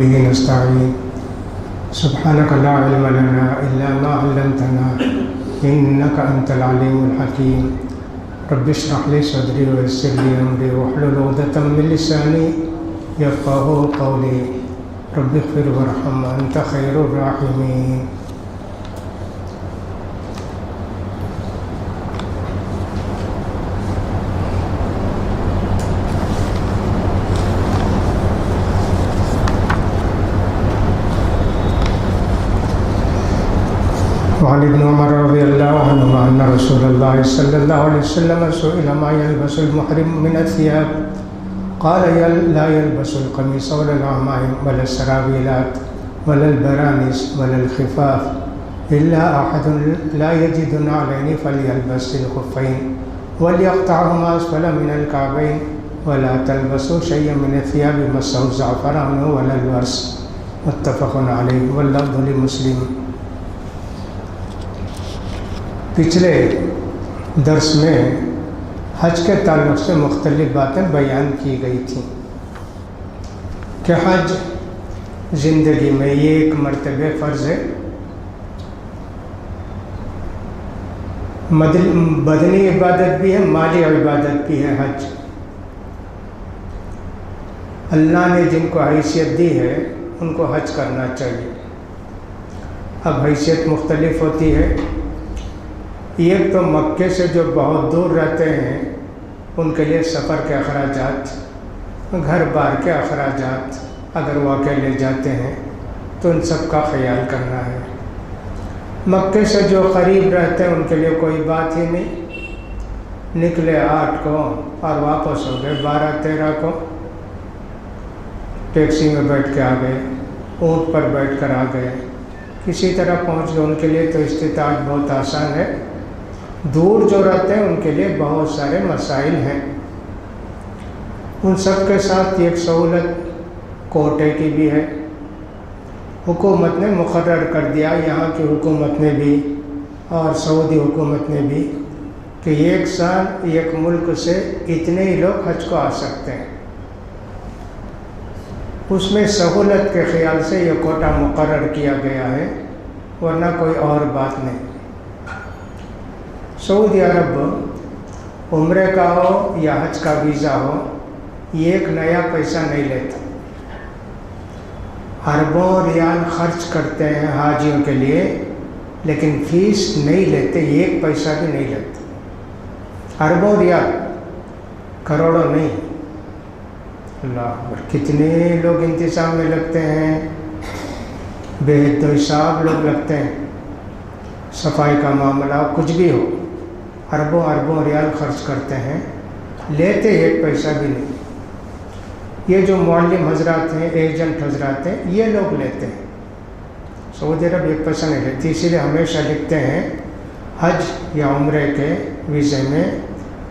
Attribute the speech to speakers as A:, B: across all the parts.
A: به نستعين سبحانك لا علم لنا إلا ما علمتنا إنك أنت العليم الحكيم رب اشرح لي صدري ويسر لي أمري واحلل عقدة من لساني يفقهوا قولي رب اغفر وارحم أنت خير الراحمين. وعن ابن عمر رضي الله عنهما أن رسول الله صلى الله عليه وسلم سئل ما يلبس المحرم من الثياب قال لا يلبس القميص ولا العمائم ولا السراويلات ولا البرانس ولا الخفاف إلا أحد لا يجد نعلين فليلبس الخفين وليقطعهما أسفل من الكعبين ولا تلبسوا شيئا من الثياب مسه الزعفران ولا الورس متفق عليه واللفظ لمسلم. پچھلے درس میں حج کے تعلق سے مختلف باتیں بیان کی گئی تھیں کہ حج زندگی میں یہ ایک مرتبہ فرض ہے، بدنی عبادت بھی ہے، مالی عبادت بھی ہے. حج اللہ نے جن کو حیثیت دی ہے ان کو حج کرنا چاہیے. اب حیثیت مختلف ہوتی ہے. ایک تو مکے سے جو بہت دور رہتے ہیں ان کے لیے سفر کے اخراجات، گھر بار کے اخراجات، اگر وہ اکیلے جاتے ہیں تو ان سب کا خیال کرنا ہے. مکے سے جو قریب رہتے ہیں ان کے لیے کوئی بات ہی نہیں، نکلے 8 کو اور واپس ہو گئے 12-13 کو، ٹیکسی میں بیٹھ کے آ گئے، اونٹ پر بیٹھ کر آ گئے، کسی طرح پہنچ گئے. ان کے لیے تو استطاعت بہت آسان ہے. دور جو رہتے ہیں ان کے لیے بہت سارے مسائل ہیں. ان سب کے ساتھ ایک سہولت کوٹے کی بھی ہے، حکومت نے مقرر کر دیا، یہاں کی حکومت نے بھی اور سعودی حکومت نے بھی، کہ ایک سال ایک ملک سے اتنے ہی لوگ حج کو آ سکتے ہیں. اس میں سہولت کے خیال سے یہ کوٹا مقرر کیا گیا ہے، ورنہ کوئی اور بات نہیں. سعودی عرب عمرے کا ہو یا حج کا ویزا ہو، یہ ایک نیا پیسہ نہیں لیتا. اربوں ریال خرچ کرتے ہیں حاجیوں کے لیے، لیکن فیس نہیں لیتے، ایک پیسہ بھی نہیں لیتے. اربوں ریال، کروڑوں نہیں. اللہ اکبر، کتنے لوگ انتظام میں لگتے ہیں، بے حد و حساب لوگ لگتے ہیں. صفائی کا معاملہ کچھ بھی ہو، اربوں ریال خرچ کرتے ہیں، لیتے ایک پیسہ بھی نہیں. یہ جو معلم حضرات ہیں، ایجنٹ حضرات ہیں، یہ لوگ لیتے ہیں. سعودی عرب ایک پیسہ نہیں لیتی، اسی لیے ہمیشہ لکھتے ہیں حج یا عمرے کے ویزے میں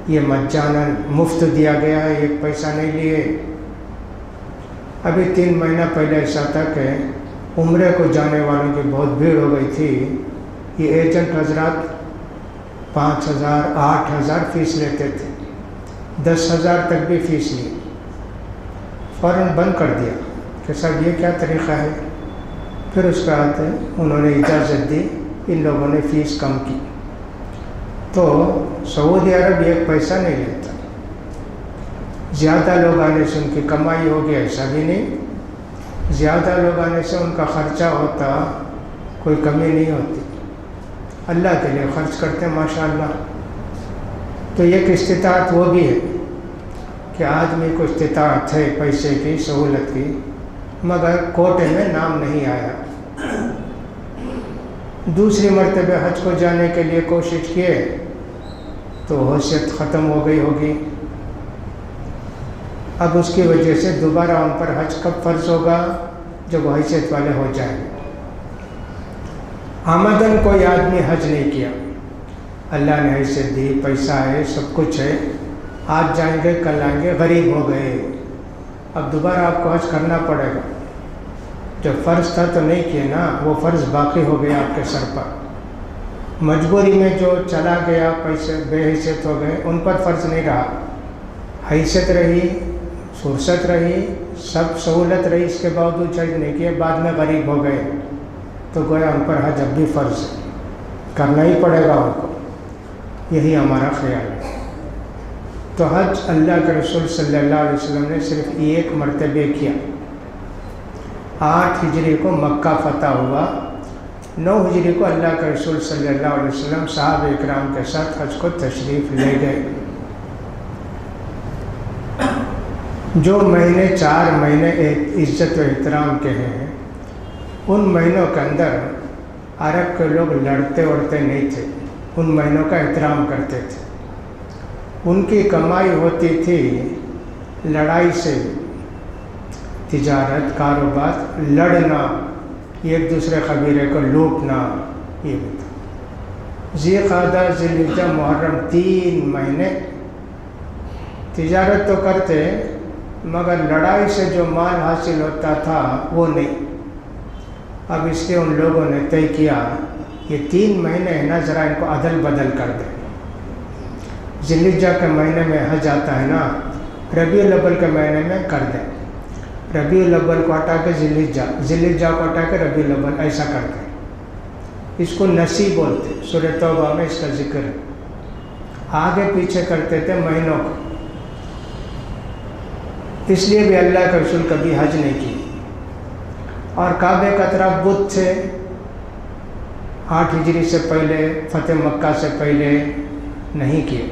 A: یہ مجاناً مفت دیا گیا ہے، ایک پیسہ نہیں لیے. ابھی 3 مہینہ پہلے ایسا تھا کہ عمرے کو جانے والوں کی بہت بھیڑ ہو گئی تھی. یہ ایجنٹ حضرات 5,000 8,000 فیس لیتے تھے، 10,000 تک بھی فیس لی. فوراً بند کر دیا کہ صاحب یہ کیا طریقہ ہے. پھر اس کے بعد انہوں نے اجازت دی، ان لوگوں نے فیس کم کی. تو سعودی عرب ایک پیسہ نہیں لیتا. زیادہ لوگ آنے سے ان کی کمائی ہوگی ایسا بھی نہیں، زیادہ لوگ آنے سے ان کا خرچہ ہوتا، کوئی کمی نہیں ہوتی. اللہ کے لیے خرچ کرتے ہیں ماشاءاللہ. تو ایک استطاعت وہ بھی ہے کہ آدمی کو استطاعت ہے پیسے کی، سہولت کی، مگر کوٹے میں نام نہیں آیا. دوسری مرتبہ حج کو جانے کے لیے کوشش کیے تو حیثیت ختم ہو گئی ہوگی. اب اس کی وجہ سے دوبارہ ان پر حج کب فرض ہوگا؟ جب وہ حیثیت والے ہو جائیں. آمدن کوئی آدمی حج نہیں کیا، اللہ نے حیثیت دی، پیسہ ہے، سب کچھ ہے، آج جائیں گے کل آئیں گے، غریب ہو گئے، اب دوبارہ آپ کو حج کرنا پڑے گا. جو فرض تھا تو نہیں کیے نا، وہ فرض باقی ہو گیا آپ کے سر پر. مجبوری میں جو چلا گیا، پیسے بے حیثیت ہو گئے، ان پر فرض نہیں رہا. حیثیت رہی، فرصت رہی، سب سہولت رہی اس کے باوجود حج نہیں کیا، بعد میں غریب ہو گئے تو گویا ان پر حج اب بھی فرض ہے، کرنا ہی پڑے گا ان کو، یہی ہمارا خیال ہے۔ تو حج اللہ کے رسول صلی اللہ علیہ وسلم نے صرف ایک مرتبہ کیا۔ 8 ہجری کو مکہ فتح ہوا، 9 ہجری کو اللہ کے رسول صلی اللہ علیہ وسلم صحابہ اکرام کے ساتھ حج کو تشریف لے گئے۔ جو مہینے 4 مہینے عزت و احترام کے ہیں، ان مہینوں کے اندر عرب کے لوگ لڑتے وڑتے نہیں تھے، ان مہینوں کا احترام کرتے تھے۔ ان کی کمائی ہوتی تھی لڑائی سے، تجارت، کاروبار، لڑنا، ایک دوسرے قبیلے کو لوٹنا، یہ بھی تھا۔ ذی قعدہ، ذی الحجہ، محرم، 3 مہینے تجارت تو کرتے، مگر لڑائی سے جو مال حاصل ہوتا تھا وہ نہیں۔ اب اس لیے ان لوگوں نے طے کیا یہ 3 مہینے ہیں نا، ذرا ان کو عدل بدل کر دیں۔ ذی الحجہ کے مہینے میں حج آتا ہے نا، ربیع الاول کے مہینے میں کر دیں، ربیع الاول کو ہٹا کے ذی الحجہ، ذی الحجہ کو ہٹا کے ربیع الاول، ایسا کر دیں۔ اس کو نسی بولتے، سورہ توبہ میں اس کا ذکر ہے۔ آگے پیچھے کرتے تھے مہینوں کو، اس لیے بھی اللہ کے رسول کبھی حج نہیں کی۔ اور کعبے کا طرف بت تھے، 8 ہجری سے پہلے، فتح مکہ سے پہلے نہیں کیے۔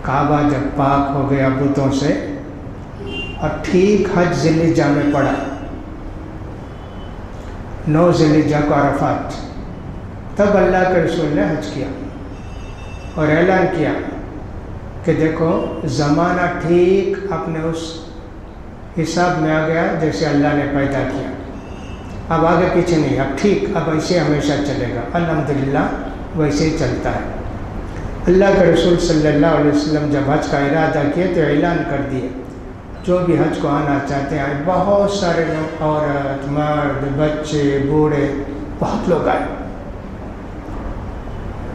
A: کعبہ جب پاک ہو گیا بتوں سے، اور ٹھیک حج ذی الحجہ میں پڑا، 9 ذی الحجہ کو عرفات، تب اللہ کے رسول نے حج کیا اور اعلان کیا کہ دیکھو زمانہ ٹھیک اپنے اس حساب میں آ گیا جیسے اللہ نے پیدا کیا، اب آگے پیچھے نہیں، اب ٹھیک، اب ایسے ہمیشہ چلے گا، الحمدللہ ویسے ہی چلتا ہے۔ اللہ کے رسول صلی اللہ علیہ وسلم جب حج کا ارادہ کیے تو اعلان کر دیے جو بھی حج کو آنا چاہتے ہیں، بہت سارے لوگ، عورت، مرد، بچے، بوڑھے، بہت لوگ آئے۔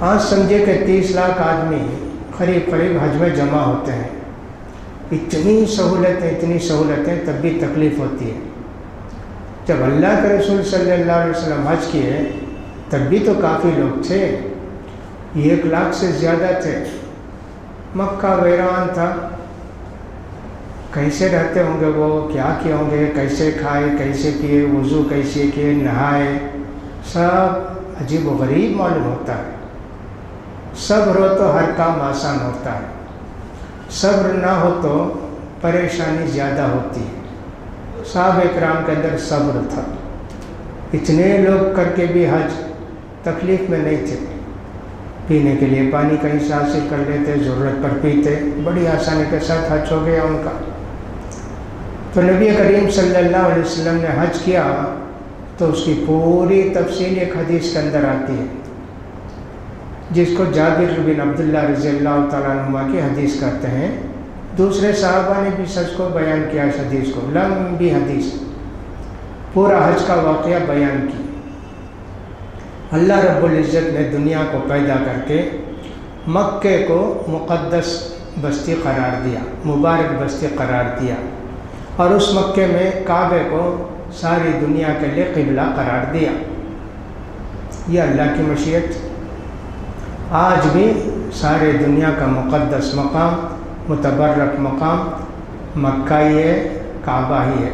A: آج سمجھے کہ 30 لاکھ آدمی قریب حج میں جمع ہوتے ہیں۔ اتنی سہولتیں تب بھی تکلیف ہوتی ہے۔ جب اللہ کے رسول صلی اللہ علیہ وسلم حج کیے تب بھی تو کافی لوگ تھے، 1 لاکھ سے زیادہ تھے، مکہ ویران تھا، کیسے رہتے ہوں گے وہ، کیا کیے ہوں گے، کیسے کھائے، کیسے پیے، وضو کیسے کیے، نہائے، سب عجیب و غریب معلوم ہوتا ہے۔ صبر ہو تو ہر کام آسان ہوتا ہے، صبر نہ ہو تو پریشانی زیادہ ہوتی ہے۔ صحابہ اکرام کے اندر صبر تھا، اتنے لوگ کر کے بھی حج تکلیف میں نہیں تھے، پینے کے لیے پانی کہیں سے حاصل کر لیتے، ضرورت پر پیتے، بڑی آسانی کے ساتھ حج ہو گیا ان کا۔ تو نبی کریم صلی اللہ علیہ وسلم نے حج کیا تو اس کی پوری تفصیل ایک حدیث کے اندر آتی ہے، جس کو جابر بن عبداللہ رضی اللہ تعالیٰ عنہ کی حدیث کہتے ہیں۔ دوسرے صحابہ نے بھی سچ کو بیان کیا اس حدیث کو، لمبی حدیث، پورا حج کا واقعہ بیان کی۔ اللہ رب العزت نے دنیا کو پیدا کر کے مکے کو مقدس بستی قرار دیا، مبارک بستی قرار دیا، اور اس مکے میں کعبے کو ساری دنیا کے لیے قبلہ قرار دیا۔ یہ اللہ کی مشیت۔ آج بھی سارے دنیا کا مقدس مقام، متبرک مقام مکہ ہی ہے، کعبہ ہی ہے۔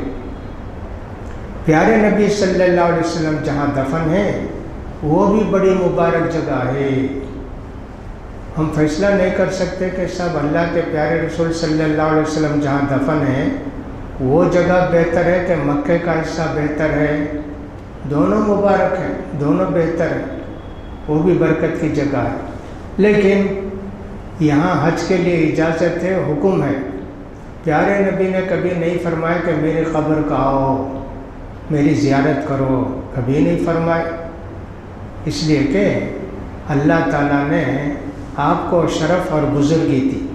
A: پیارے نبی صلی اللہ علیہ وسلم جہاں دفن ہیں وہ بھی بڑی مبارک جگہ ہے۔ ہم فیصلہ نہیں کر سکتے کہ سب اللہ کے پیارے رسول صلی اللہ علیہ وسلم جہاں دفن ہیں وہ جگہ بہتر ہے کہ مکے کا حصہ بہتر ہے۔ دونوں مبارک ہیں، دونوں بہتر ہیں، وہ بھی برکت کی جگہ ہے، لیکن یہاں حج کے لیے اجازت ہے، حکم ہے۔ پیارے نبی نے کبھی نہیں فرمایا کہ میری قبر کا آؤ، میری زیارت کرو، کبھی نہیں فرمائے، اس لیے کہ اللہ تعالیٰ نے آپ کو شرف اور بزرگی دی،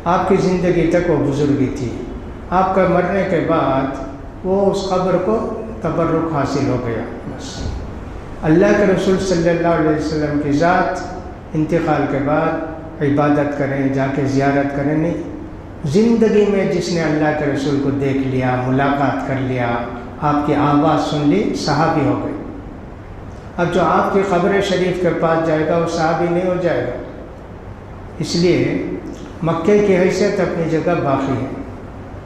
A: آپ کی زندگی تک وہ بزرگی تھی، آپ کا مرنے کے بعد وہ اس قبر کو تبرک حاصل ہو گیا۔ بس اللہ کے رسول صلی اللہ علیہ وسلم کی ذات انتقال کے بعد عبادت کریں، جا کے زیارت کریں، نہیں، زندگی میں جس نے اللہ کے رسول کو دیکھ لیا، ملاقات کر لیا، آپ کی آواز سن لی، صحابی ہو گئے۔ اب جو آپ کی قبر شریف کے پاس جائے گا وہ صحابی نہیں ہو جائے گا۔ اس لیے مکے کی حیثیت اپنی جگہ باقی ہے،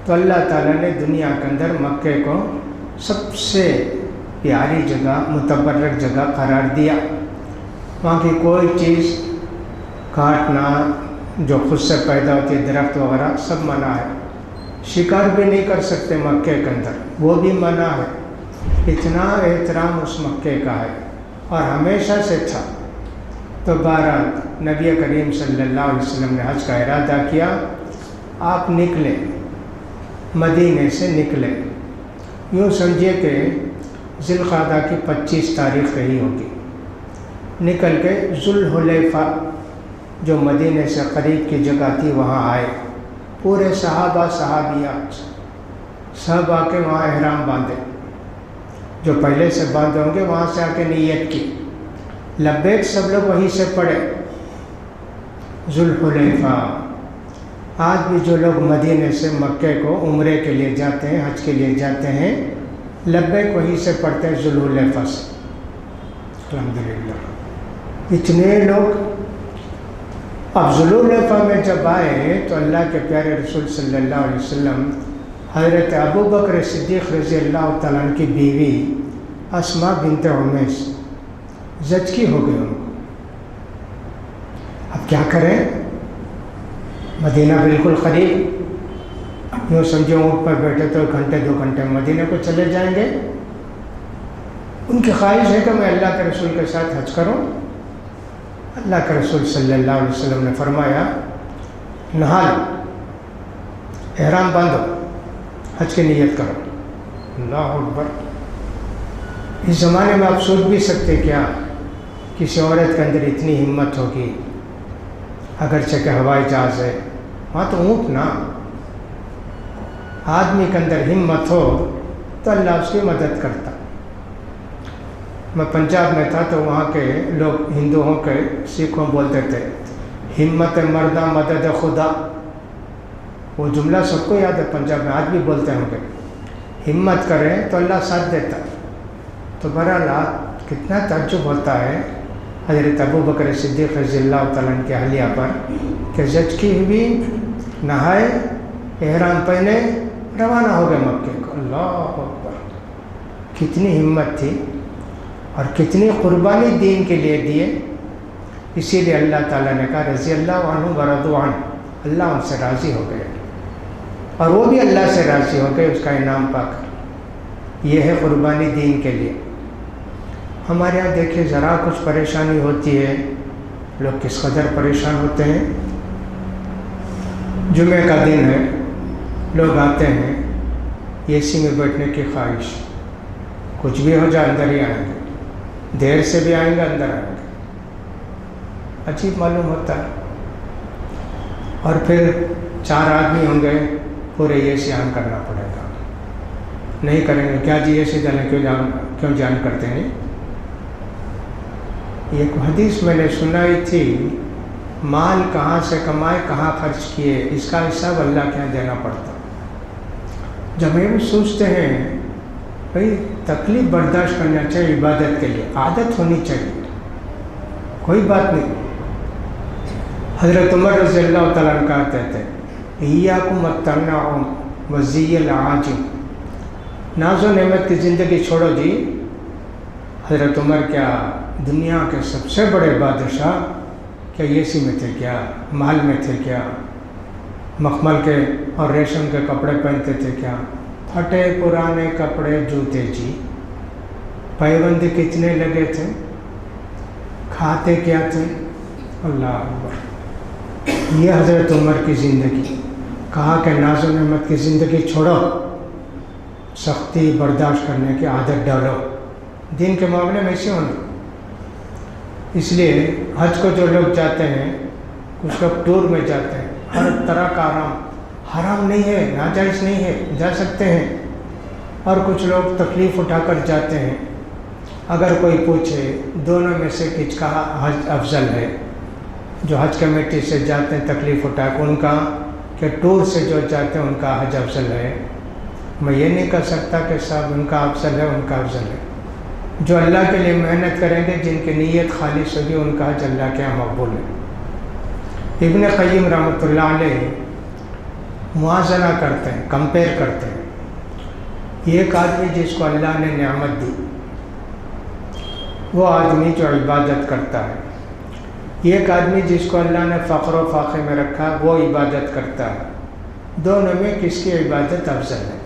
A: تو اللہ تعالیٰ نے دنیا کے اندر مکے کو سب سے پیاری جگہ، متبرک جگہ قرار دیا۔ وہاں کی کوئی چیز کاٹنا جو خود سے پیدا ہوتی ہے، درخت وغیرہ سب منع ہے۔ شکار بھی نہیں کر سکتے مکے کے اندر، وہ بھی منع ہے۔ اتنا احترام اس مکے کا ہے اور ہمیشہ سے تھا۔ تو بہرحال نبی کریم صلی اللہ علیہ وسلم نے حج کا ارادہ کیا، آپ نکلے، مدینے سے نکلے، یوں سمجھیے کہ ذی القعدہ کی 25 تاریخ رہی ہوگی، نکل کے ذوالحلیفہ جو مدینے سے قریب کی جگہ تھی وہاں آئے۔ پورے صحابہ صحابیات سب آ کے وہاں احرام باندھے، جو پہلے سے باندھے ہوں گے وہاں سے آ کے نیت کی، لبیک سب لوگ وہیں سے پڑھے ذوالحلیفہ۔ آج بھی جو لوگ مدینے سے مکے کو عمرے کے لیے جاتے ہیں، حج کے لیے جاتے ہیں، لبیک وہیں سے پڑھتے ہیں ذوالحلیفہ سے۔ الحمدللہ اتنے لوگ۔ اب ذوالحلیفہ میں جب آئے تو اللہ کے پیارے رسول صلی اللہ علیہ وسلم حضرت ابوبکر صدیق رضی اللہ تعالیٰ عنہ کی بیوی اسماء بنت عمیس زچگی ہو گئی ان کو۔ اب کیا کریں، مدینہ بالکل قریب، یوں سمجھو اونٹ پر بیٹھے تو 1 گھنٹے 2 گھنٹے مدینہ کو چلے جائیں گے۔ ان کی خواہش ہے کہ میں اللہ کے رسول کے ساتھ حج کروں۔ اللہ کے رسول صلی اللہ علیہ وسلم نے فرمایا نہا لو، احرام باندھو، حج کی نیت کرو۔ اللہ اکبر۔ اس زمانے میں آپ سوچ بھی سکتے کیا کسی عورت کے اندر اتنی ہمت ہوگی، اگرچہ کہ ہوائی جہاز ہے، وہاں تو اونٹ نا۔ آدمی کے اندر ہمت ہو تو اللہ اس کی مدد کرتا۔ میں پنجاب میں تھا تو وہاں کے لوگ ہندوؤں کے سکھوں بولتے تھے ہمت مردہ مدد خدا۔ وہ جملہ سب کو یاد ہے، پنجاب میں آج بھی بولتے ہوں گے، ہمت کریں تو اللہ ساتھ دیتا۔ تو بہرحال کتنا تعجب ہوتا ہے حضرت ابوبکر صدیق رضی اللہ تعالیٰ عنہ کے اہلیہ پر کہ زچگی ہوئی، نہائے، احرام پہنے، روانہ ہو گئے مکے کو۔ اللہ اکبر، کتنی ہمت تھی اور کتنی قربانی دین کے لیے دیے۔ اسی لیے اللہ تعالیٰ نے کہا رضی اللہ عنہ ورضوا عنہ، اللہ ان سے راضی ہو گئے اور وہ بھی اللہ سے راضی ہو گئے اس کا انعام پا کر۔ یہ ہے قربانی دین کے لیے۔ ہمارے یہاں دیکھیں ذرا کچھ پریشانی ہوتی ہے، لوگ کس قدر پریشان ہوتے ہیں۔ جمعہ کا دن ہے، لوگ آتے ہیں، اے سی میں بیٹھنے کی خواہش، کچھ بھی ہو جائے اندر ہی آئیں گے، دیر سے بھی آئیں گے اندر آئیں گے، عجیب معلوم ہوتا ہے۔ اور پھر 4 آدمی ہوں گے، پورے اے سی آن کرنا پڑے گا، نہیں کریں گے کیا جی اے سی ڈالیں، کیوں جان کرتے نہیں۔ ایک حدیث میں نے سنائی تھی، مال کہاں سے کمائے کہاں خرچ کیے، اس کا حساب اللہ کے یہاں دینا پڑتا۔ جب یہ بھی سوچتے ہیں بھائی تکلیف برداشت کرنا چاہیے، عبادت کے لیے عادت ہونی چاہیے، کوئی بات نہیں۔ حضرت عمر رضی اللہ تعالیٰ عنہ کہتے تھے ایاکم التنعم وزی العاجم، ناز و نعمت کی زندگی چھوڑو جی۔ حضرت عمر کیا دنیا کے سب سے بڑے بادشاہ کیا اے سی میں تھے، کیا محل میں تھے، کیا مخمل کے اور ریشم کے کپڑے پہنتے تھے، کیا پھٹے پرانے کپڑے جوتے جی، پیوند کتنے لگے تھے، کھاتے کیا تھے۔ اللہ اکبر، یہ حضرت عمر کی زندگی۔ کہا کہ ناز و نعمت کی زندگی چھوڑو، سختی برداشت کرنے کی عادت ڈالو، دین کے معاملے میں ایسے ہونا۔ اس لیے حج کو جو لوگ جاتے ہیں، کچھ لوگ ٹور میں جاتے ہیں، ہر طرح کا آرام، حرام نہیں ہے، ناجائز نہیں ہے، جا سکتے ہیں، اور کچھ لوگ تکلیف اٹھا کر جاتے ہیں۔ اگر کوئی پوچھے دونوں میں سے کس کا حج افضل ہے، جو حج کمیٹی سے جاتے ہیں تکلیف اٹھا کے، ان کا کہ ٹور سے جو جاتے ہیں ان کا حج افضل ہے، میں یہ نہیں کہہ سکتا کہ صاحب ان کا افضل ہے، ان کا افضل ہے۔ جو اللہ کے لیے محنت کریں گے، جن کی نیت خالص ہوگی، ان کا حج اللہ کے یہاں مقبول ہے۔ ابن قیم رحمۃ اللہ علیہ موازنہ کرتے ہیں، کمپیئر کرتے ہیں۔ ایک آدمی جس کو اللہ نے نعمت دی، وہ آدمی جو عبادت کرتا ہے، ایک آدمی جس کو اللہ نے فقر و فاقے میں رکھا، وہ عبادت کرتا ہے، دونوں میں کس کی عبادت افضل ہے؟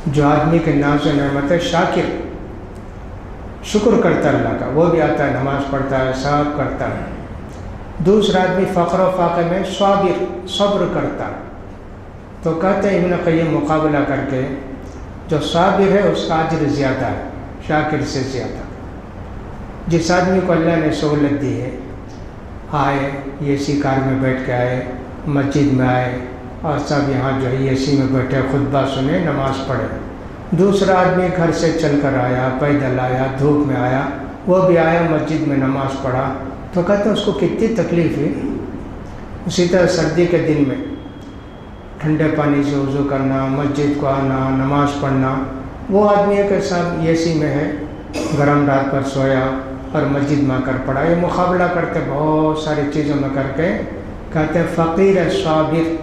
A: جو آدمی کے ناز و نعمت ہے، شاکر، شکر کرتا ہے اللہ کا، وہ بھی آتا ہے، نماز پڑھتا ہے، سب کرتا ہے۔ دوسرا آدمی فقر و فاقے میں صابر، صبر کرتا ہے۔ تو کہتے ہیں ابن قیم مقابلہ کر کے، جو صابر ہے اس کا اجر زیادہ ہے شاکر سے زیادہ۔ جس آدمی کو اللہ نے سہولت دی ہے، آئے اے سی کار میں بیٹھ کے آئے، مسجد میں آئے اور سب یہاں جو ہے اے سی میں بیٹھے خطبہ سنے، نماز پڑھے۔ دوسرا آدمی گھر سے چل کر آیا، پیدل آیا، دھوپ میں آیا، وہ بھی آیا مسجد میں نماز پڑھا، تو کہتے ہیں اس کو کتنی تکلیف ہے۔ اسی طرح سردی کے دن میں ٹھنڈے پانی سے وضو کرنا، مسجد کو آنا، نماز پڑھنا۔ وہ آدمی کے ساتھ اے سی میں ہے، گرم رات پر سویا اور مسجد میں آ کر پڑھا۔ یہ مقابلہ کرتے بہت ساری چیزوں میں کر کے کہتے ہیں فقیر صابر،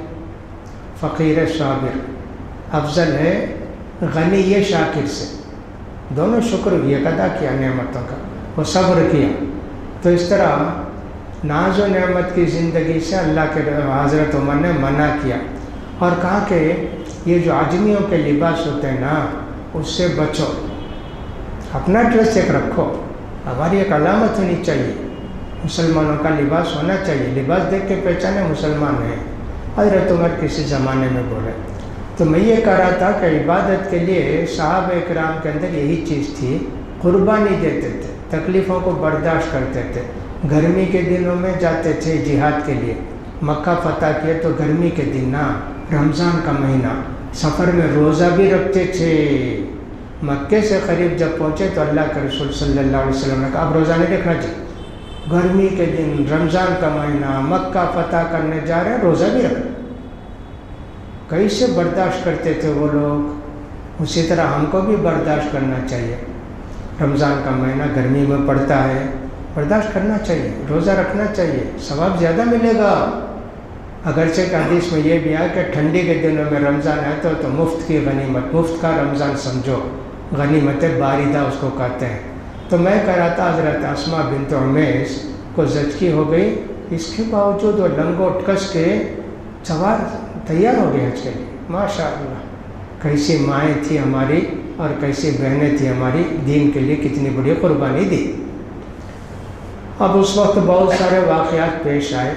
A: فقیر صابر افضل ہے غنی شاکر سے۔ دونوں شکر بھی ادا کیا نعمتوں کا، وہ صبر کیا۔ تو اس طرح ناز و نعمت کی زندگی سے اللہ کے حضرت عمر نے منع کیا اور کہا کہ یہ جو عجمیوں کے لباس ہوتے ہیں نا، اس سے بچو، اپنا ڈریس ایک رکھو، ہماری ایک علامت ہونی چاہیے، مسلمانوں کا لباس ہونا چاہیے، لباس دیکھ کے پہچانے مسلمان ہیں۔ حضرت عمر کسی زمانے میں بولے۔ تو میں یہ کہہ رہا تھا کہ عبادت کے لیے صحابہ کرام کے اندر یہی چیز تھی، قربانی دیتے تھے، تکلیفوں کو برداشت کرتے تھے۔ گرمی کے دنوں میں جاتے تھے جہاد کے لیے، مکہ فتح کیے تو گرمی کے دن نا، رمضان کا مہینہ، سفر میں روزہ بھی رکھتے تھے۔ مکے سے قریب جب پہنچے تو اللہ کے رسول صلی اللہ علیہ وسلم نے کہا اب روزہ نہیں رکھنا چاہیے، گرمی کے دن، رمضان کا مہینہ، مکہ فتح کرنے جا رہے ہیں، روزہ بھی رکھنا۔ کیسے برداشت کرتے تھے وہ لوگ، اسی طرح ہم کو بھی برداشت کرنا چاہیے۔ رمضان کا مہینہ گرمی میں پڑتا ہے، برداشت کرنا چاہیے، روزہ رکھنا چاہیے، ثواب زیادہ ملے گا۔ اگرچہ کہ حدیث میں یہ بھی ہے کہ ٹھنڈی کے دنوں میں رمضان ہے تو مفت کی غنیمت، مفت کا رمضان سمجھو، غنیمت باردہ اس کو کہتے ہیں۔ تو میں کہہ رہا تھا حضرت اسماء بنت عمیس کو زچگی ہو گئی، اس کے باوجود وہ لنگوٹ کس کے سوار تیار ہو گئے حج کے لیے۔ ماشاء اللہ، کیسی مائیں تھی ہماری اور کیسی بہنیں تھیں ہماری، دین کے لیے کتنی بڑی قربانی دی۔ اب اس وقت بہت سارے واقعات پیش آئے۔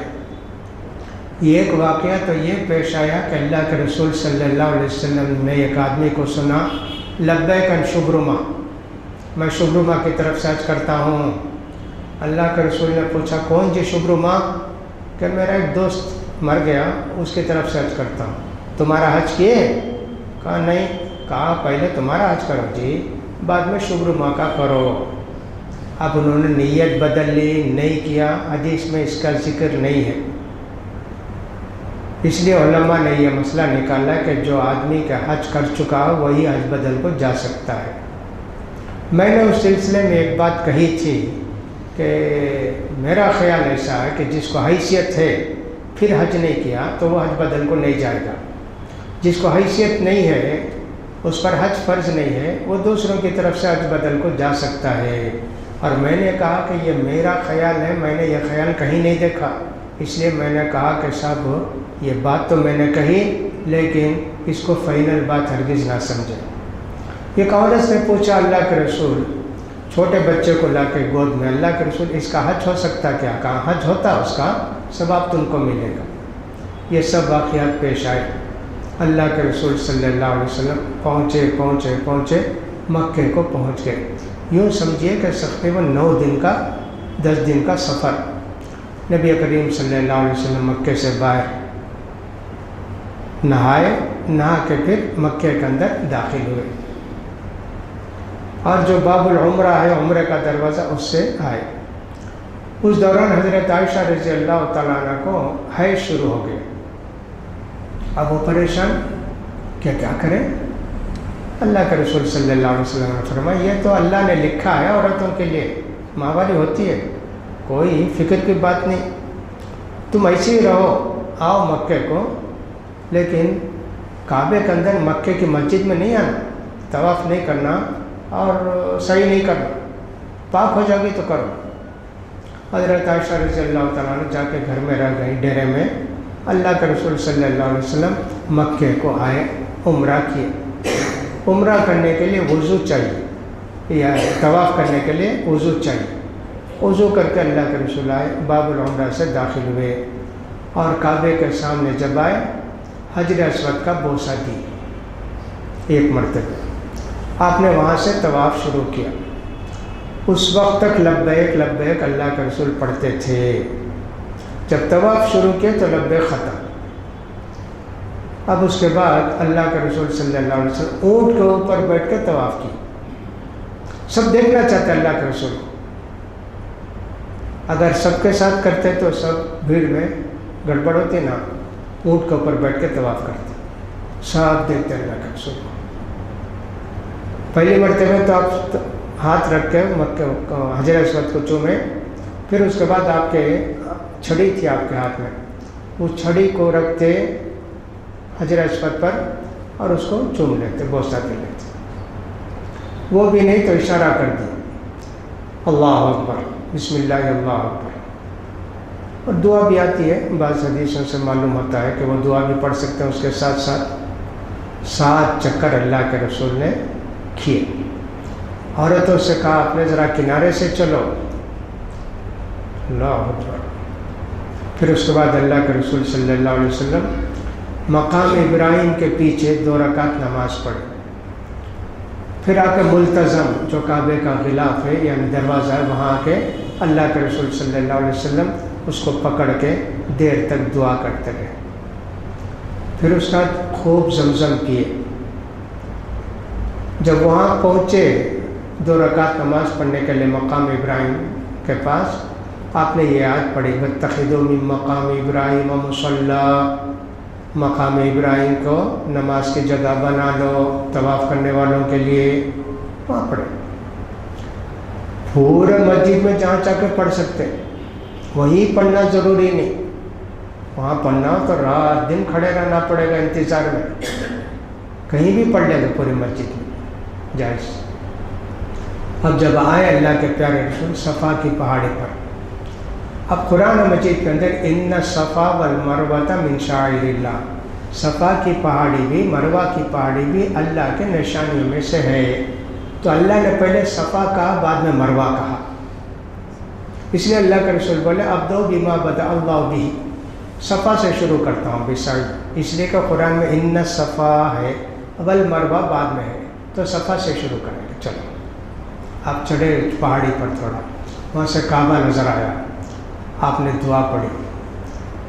A: ایک واقعہ تو یہ پیش آیا کہ اللہ کے رسول صلی اللہ علیہ وسلم نے ایک آدمی کو سنا، لبیک ان شبرما، میں شبرما کی طرف سے حج کرتا ہوں۔ اللہ کے رسول نے پوچھا کون جی شبرما؟ کہ میرا ایک دوست مر گیا، اس کی طرف سے حج کرتا ہوں۔ تمہارا حج کیے؟ کہا نہیں۔ کہا پہلے تمہارا حج کرو جی، بعد میں شبرما کا کرو۔ اب انہوں نے نیت بدل لی، نہیں کیا، حدیث میں اس کا ذکر نہیں ہے۔ اس لیے علماء نے یہ مسئلہ نکالا کہ جو آدمی کا حج کر چکا ہو وہی حج بدل کو جا سکتا ہے۔ میں نے اس سلسلے میں ایک بات کہی تھی کہ میرا خیال ایسا ہے کہ جس کو حیثیت ہے پھر حج نہیں کیا تو وہ حج بدل کو نہیں جائے گا۔ جس کو حیثیت نہیں ہے، اس پر حج فرض نہیں ہے، وہ دوسروں کی طرف سے حج بدل کو جا سکتا ہے۔ اور میں نے کہا کہ یہ میرا خیال ہے، میں نے یہ خیال کہیں نہیں دیکھا، اس لیے میں نے کہا کہ صاحب یہ بات تو میں نے کہی لیکن اس کو فائنل بات ہرگز نہ سمجھے۔ ایک عورت سے پوچھا اللہ کے رسول، چھوٹے بچے کو لا کے گود میں، اللہ کے رسول اس کا حج ہو سکتا کیا؟ کہا حج ہوتا، اس کا ثواب تم کو ملے گا۔ یہ سب واقعات پیش آئے۔ اللہ کے رسول صلی اللہ علیہ وسلم پہنچے مکے کو پہنچ گئے۔ یوں سمجھیے کہ تقریباً 10 دن کا سفر۔ نبی کریم صلی اللہ علیہ وسلم مکے سے باہر نہائے، نہا کے پھر مکے کے اندر داخل ہوئے اور جو باب العمرہ ہے، عمرے کا دروازہ، اس سے آئے۔ اس دوران حضرت عائشہ رضی اللہ تعالیٰ عنہ کو حیض شروع ہو گئے. اب وہ پریشان کیا کریں. اللہ کے رسول صلی اللہ علیہ وسلم نے فرمایا یہ تو اللہ نے لکھا ہے عورتوں کے لیے، ماں والی ہوتی ہے، کوئی فکر کی بات نہیں، تم ایسے ہی رہو، آؤ مکے کو، لیکن کعبے کے اندر مکے کی مسجد میں نہیں آنا، طواف نہیں کرنا اور صحیح نہیں کرنا، پاک ہو جاؤ گی تو کرو. حضرت عائشہ رضی اللہ تعالیٰ نے جا کے گھر میں رہ گئی ڈیرے میں. اللہ کے رسول صلی اللہ علیہ وسلم مکے کو آئے، عمرہ کیے. عمرہ کرنے کے لیے وضو چاہیے یا طواف کرنے کے لیے وضو چاہیے. وضو کر کے اللہ کے رسول آئے، باب العمرہ سے داخل ہوئے اور کعبے کے سامنے جب آئے حجر اسود کا بوسہ دی ایک مرتبہ. آپ نے وہاں سے طواف شروع کیا. اس وقت تک لبیک لبیک اللہ کے رسول پڑھتے تھے. جب طواف شروع کیا تو لبیک ختم. اب اس کے بعد اللہ کے رسول صلی اللہ علیہ وسلم اونٹ کے اوپر بیٹھ کے طواف کی. سب دیکھنا چاہتے اللہ کے رسول کو. اگر سب کے ساتھ کرتے تو سب بھیڑ میں گڑبڑ ہوتی نا. اونٹ کے اوپر بیٹھ کے طواف کرتے، سب دیکھتے اللہ کے رسول کو. پہلی مرتبہ تو آپ ہاتھ رکھ کے مکے حجر اسود کو چومے، پھر اس کے بعد آپ کے چھڑی تھی آپ کے ہاتھ میں، اس چھڑی کو رکھتے حجر اسود پر اور اس کو چوم لیتے، بوسہ دے لیتے. وہ بھی نہیں تو اشارہ کر دیا اللہ اکبر، بسم اللہ اللہ اکبر. اور دعا بھی آتی ہے، بعض حدیثوں سے معلوم ہوتا ہے کہ وہ دعا بھی پڑھ سکتے ہیں. اس کے ساتھ ساتھ 7 چکر اللہ کے رسول نے کیے. عورتوں سے کہا آپ نے ذرا کنارے سے چلو، اللہ اکبر. پھر اس کے بعد اللہ کے رسول صلی اللہ علیہ وسلم مقام ابراہیم کے پیچھے 2 رکعت نماز پڑھی. پھر آ کے ملتزم جو کعبے کا غلاف ہے یعنی دروازہ ہے، وہاں آ کے اللہ کے رسول صلی اللہ علیہ وسلم اس کو پکڑ کے دیر تک دعا کرتے رہے. پھر اس کا خوب زمزم کیے. جب وہاں پہنچے 2 رکعت نماز پڑھنے کے لیے مقام ابراہیم کے پاس، آپ نے یہ آیت پڑھی وَاتَّخِذُوا مِن مَقَامِ إِبْرَاهِيمَ مُصَلًّى. مقام ابراہیم کو نماز کی جگہ بنا لو طواف کرنے والوں کے لیے. وہاں پڑھے. پورے مسجد میں جہاں چاہ کے پڑھ سکتے، وہیں پڑھنا ضروری نہیں. وہاں پڑھنا تو رات دن کھڑے رہنا پڑے گا انتظار میں. کہیں بھی پڑھ لے گا پوری مسجد میں جائز. اب جب آئے اللہ کے پیارے رسول صفا کی پہاڑی پر، اب قرآن مجید کے اندر ان الصفا والمروۃ من شعائر اللہ، صفا کی پہاڑی بھی مروہ کی پہاڑی بھی اللہ کے نشانیوں میں سے ہے. تو اللہ نے پہلے صفا کہا، بعد میں مروہ کہا. اس لیے اللہ کے رسول بولے ابدؤ بما بدأ اللہ بہ، صفا سے شروع کرتا ہوں بسعی، اس لیے کہ قرآن میں ان الصفا ہے والمروہ بعد میں ہے، تو صفا سے شروع کریں گے. چلو آپ چڑھے پہاڑی پر تھوڑا، وہاں سے کعبہ نظر آیا. آپ نے دعا پڑھی،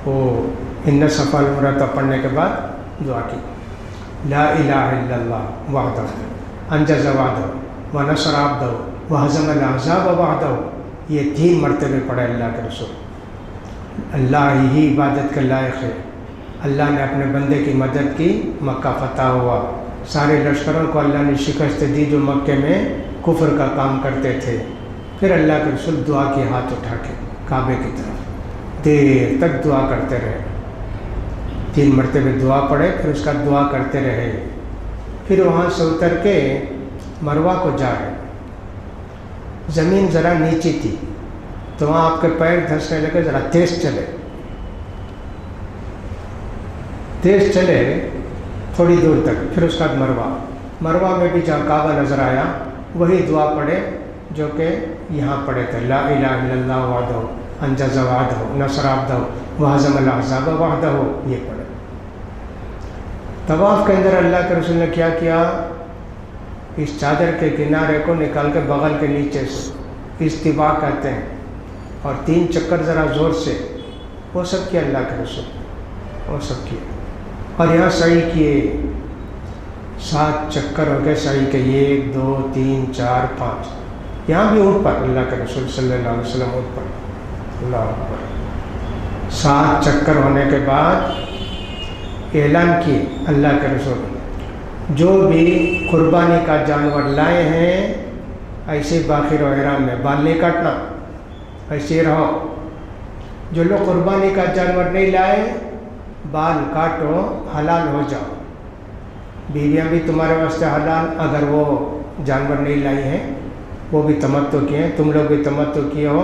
A: وہ ان الصفا والمروہ پڑھنے کے بعد دعا کی لا الہ الا اللہ وحدہ انجز وعدہ ونصر عبدہ وہزم الاحزاب وحدہ. یہ 3 مرتبے پڑھے اللہ کے رسول. اللہ ہی عبادت کے لائق ہے. اللہ نے اپنے بندے کی مدد کی، مکہ فتح ہوا. سارے لشکروں کو اللہ نے شکست دی جو مکے میں کفر کا کام کرتے تھے. پھر اللہ کے رسول دعا کی ہاتھ اٹھا کے کعبے کی طرف دیر تک دعا کرتے رہے. 3 مرتبے دعا پڑھے، پھر اس کا دعا کرتے رہے. پھر وہاں سے اتر کے مروہ کو جا رہے. زمین ذرا نیچی تھی تو وہاں آپ کے پیر دھنسنے لگے. ذرا تیز چلے تھوڑی دور تک. پھر اس کا مروہ میں بھی جہاں کعبہ نظر آیا وہی دعا پڑھے جو کہ یہاں پڑھے تھے لا الہ الا اللہ وحدہ انجز وعدہ نصر عبدہ وہزم الاحزاب وحدہ. یہ پڑھے. طواف کے اندر اللہ کے رسول نے کیا کیا، اس چادر کے کنارے کو نکال کے بغل کے نیچے سے استوا کہتے ہیں، اور 3 چکر ذرا زور سے، وہ سب کیا اللہ کے رسول، وہ سب کیا. اور یہاں سعی کیے، 7 چکر ہو گئے سعی کے، 1 2 3 4 5. یہاں بھی اونٹ پر اللہ کے رسول صلی اللہ علیہ وسلم اونٹ پر. اللہ اکبر۔ 7 چکر ہونے کے بعد اعلان کیے اللہ کے رسول، جو بھی قربانی کا جانور لائے ہیں ایسے باقی رہو احرام میں، بال نہیں کاٹنا، ایسے ہی رہو۔ جو لوگ قربانی کا جانور نہیں لائے بال کاٹو، حلال ہو جاؤ۔ بیویاں بھی تمہارے واسطے حلال، اگر وہ جانور نہیں لائی ہیں، وہ بھی تمتع کیے ہیں، تم لوگ بھی تمتع کیے ہو،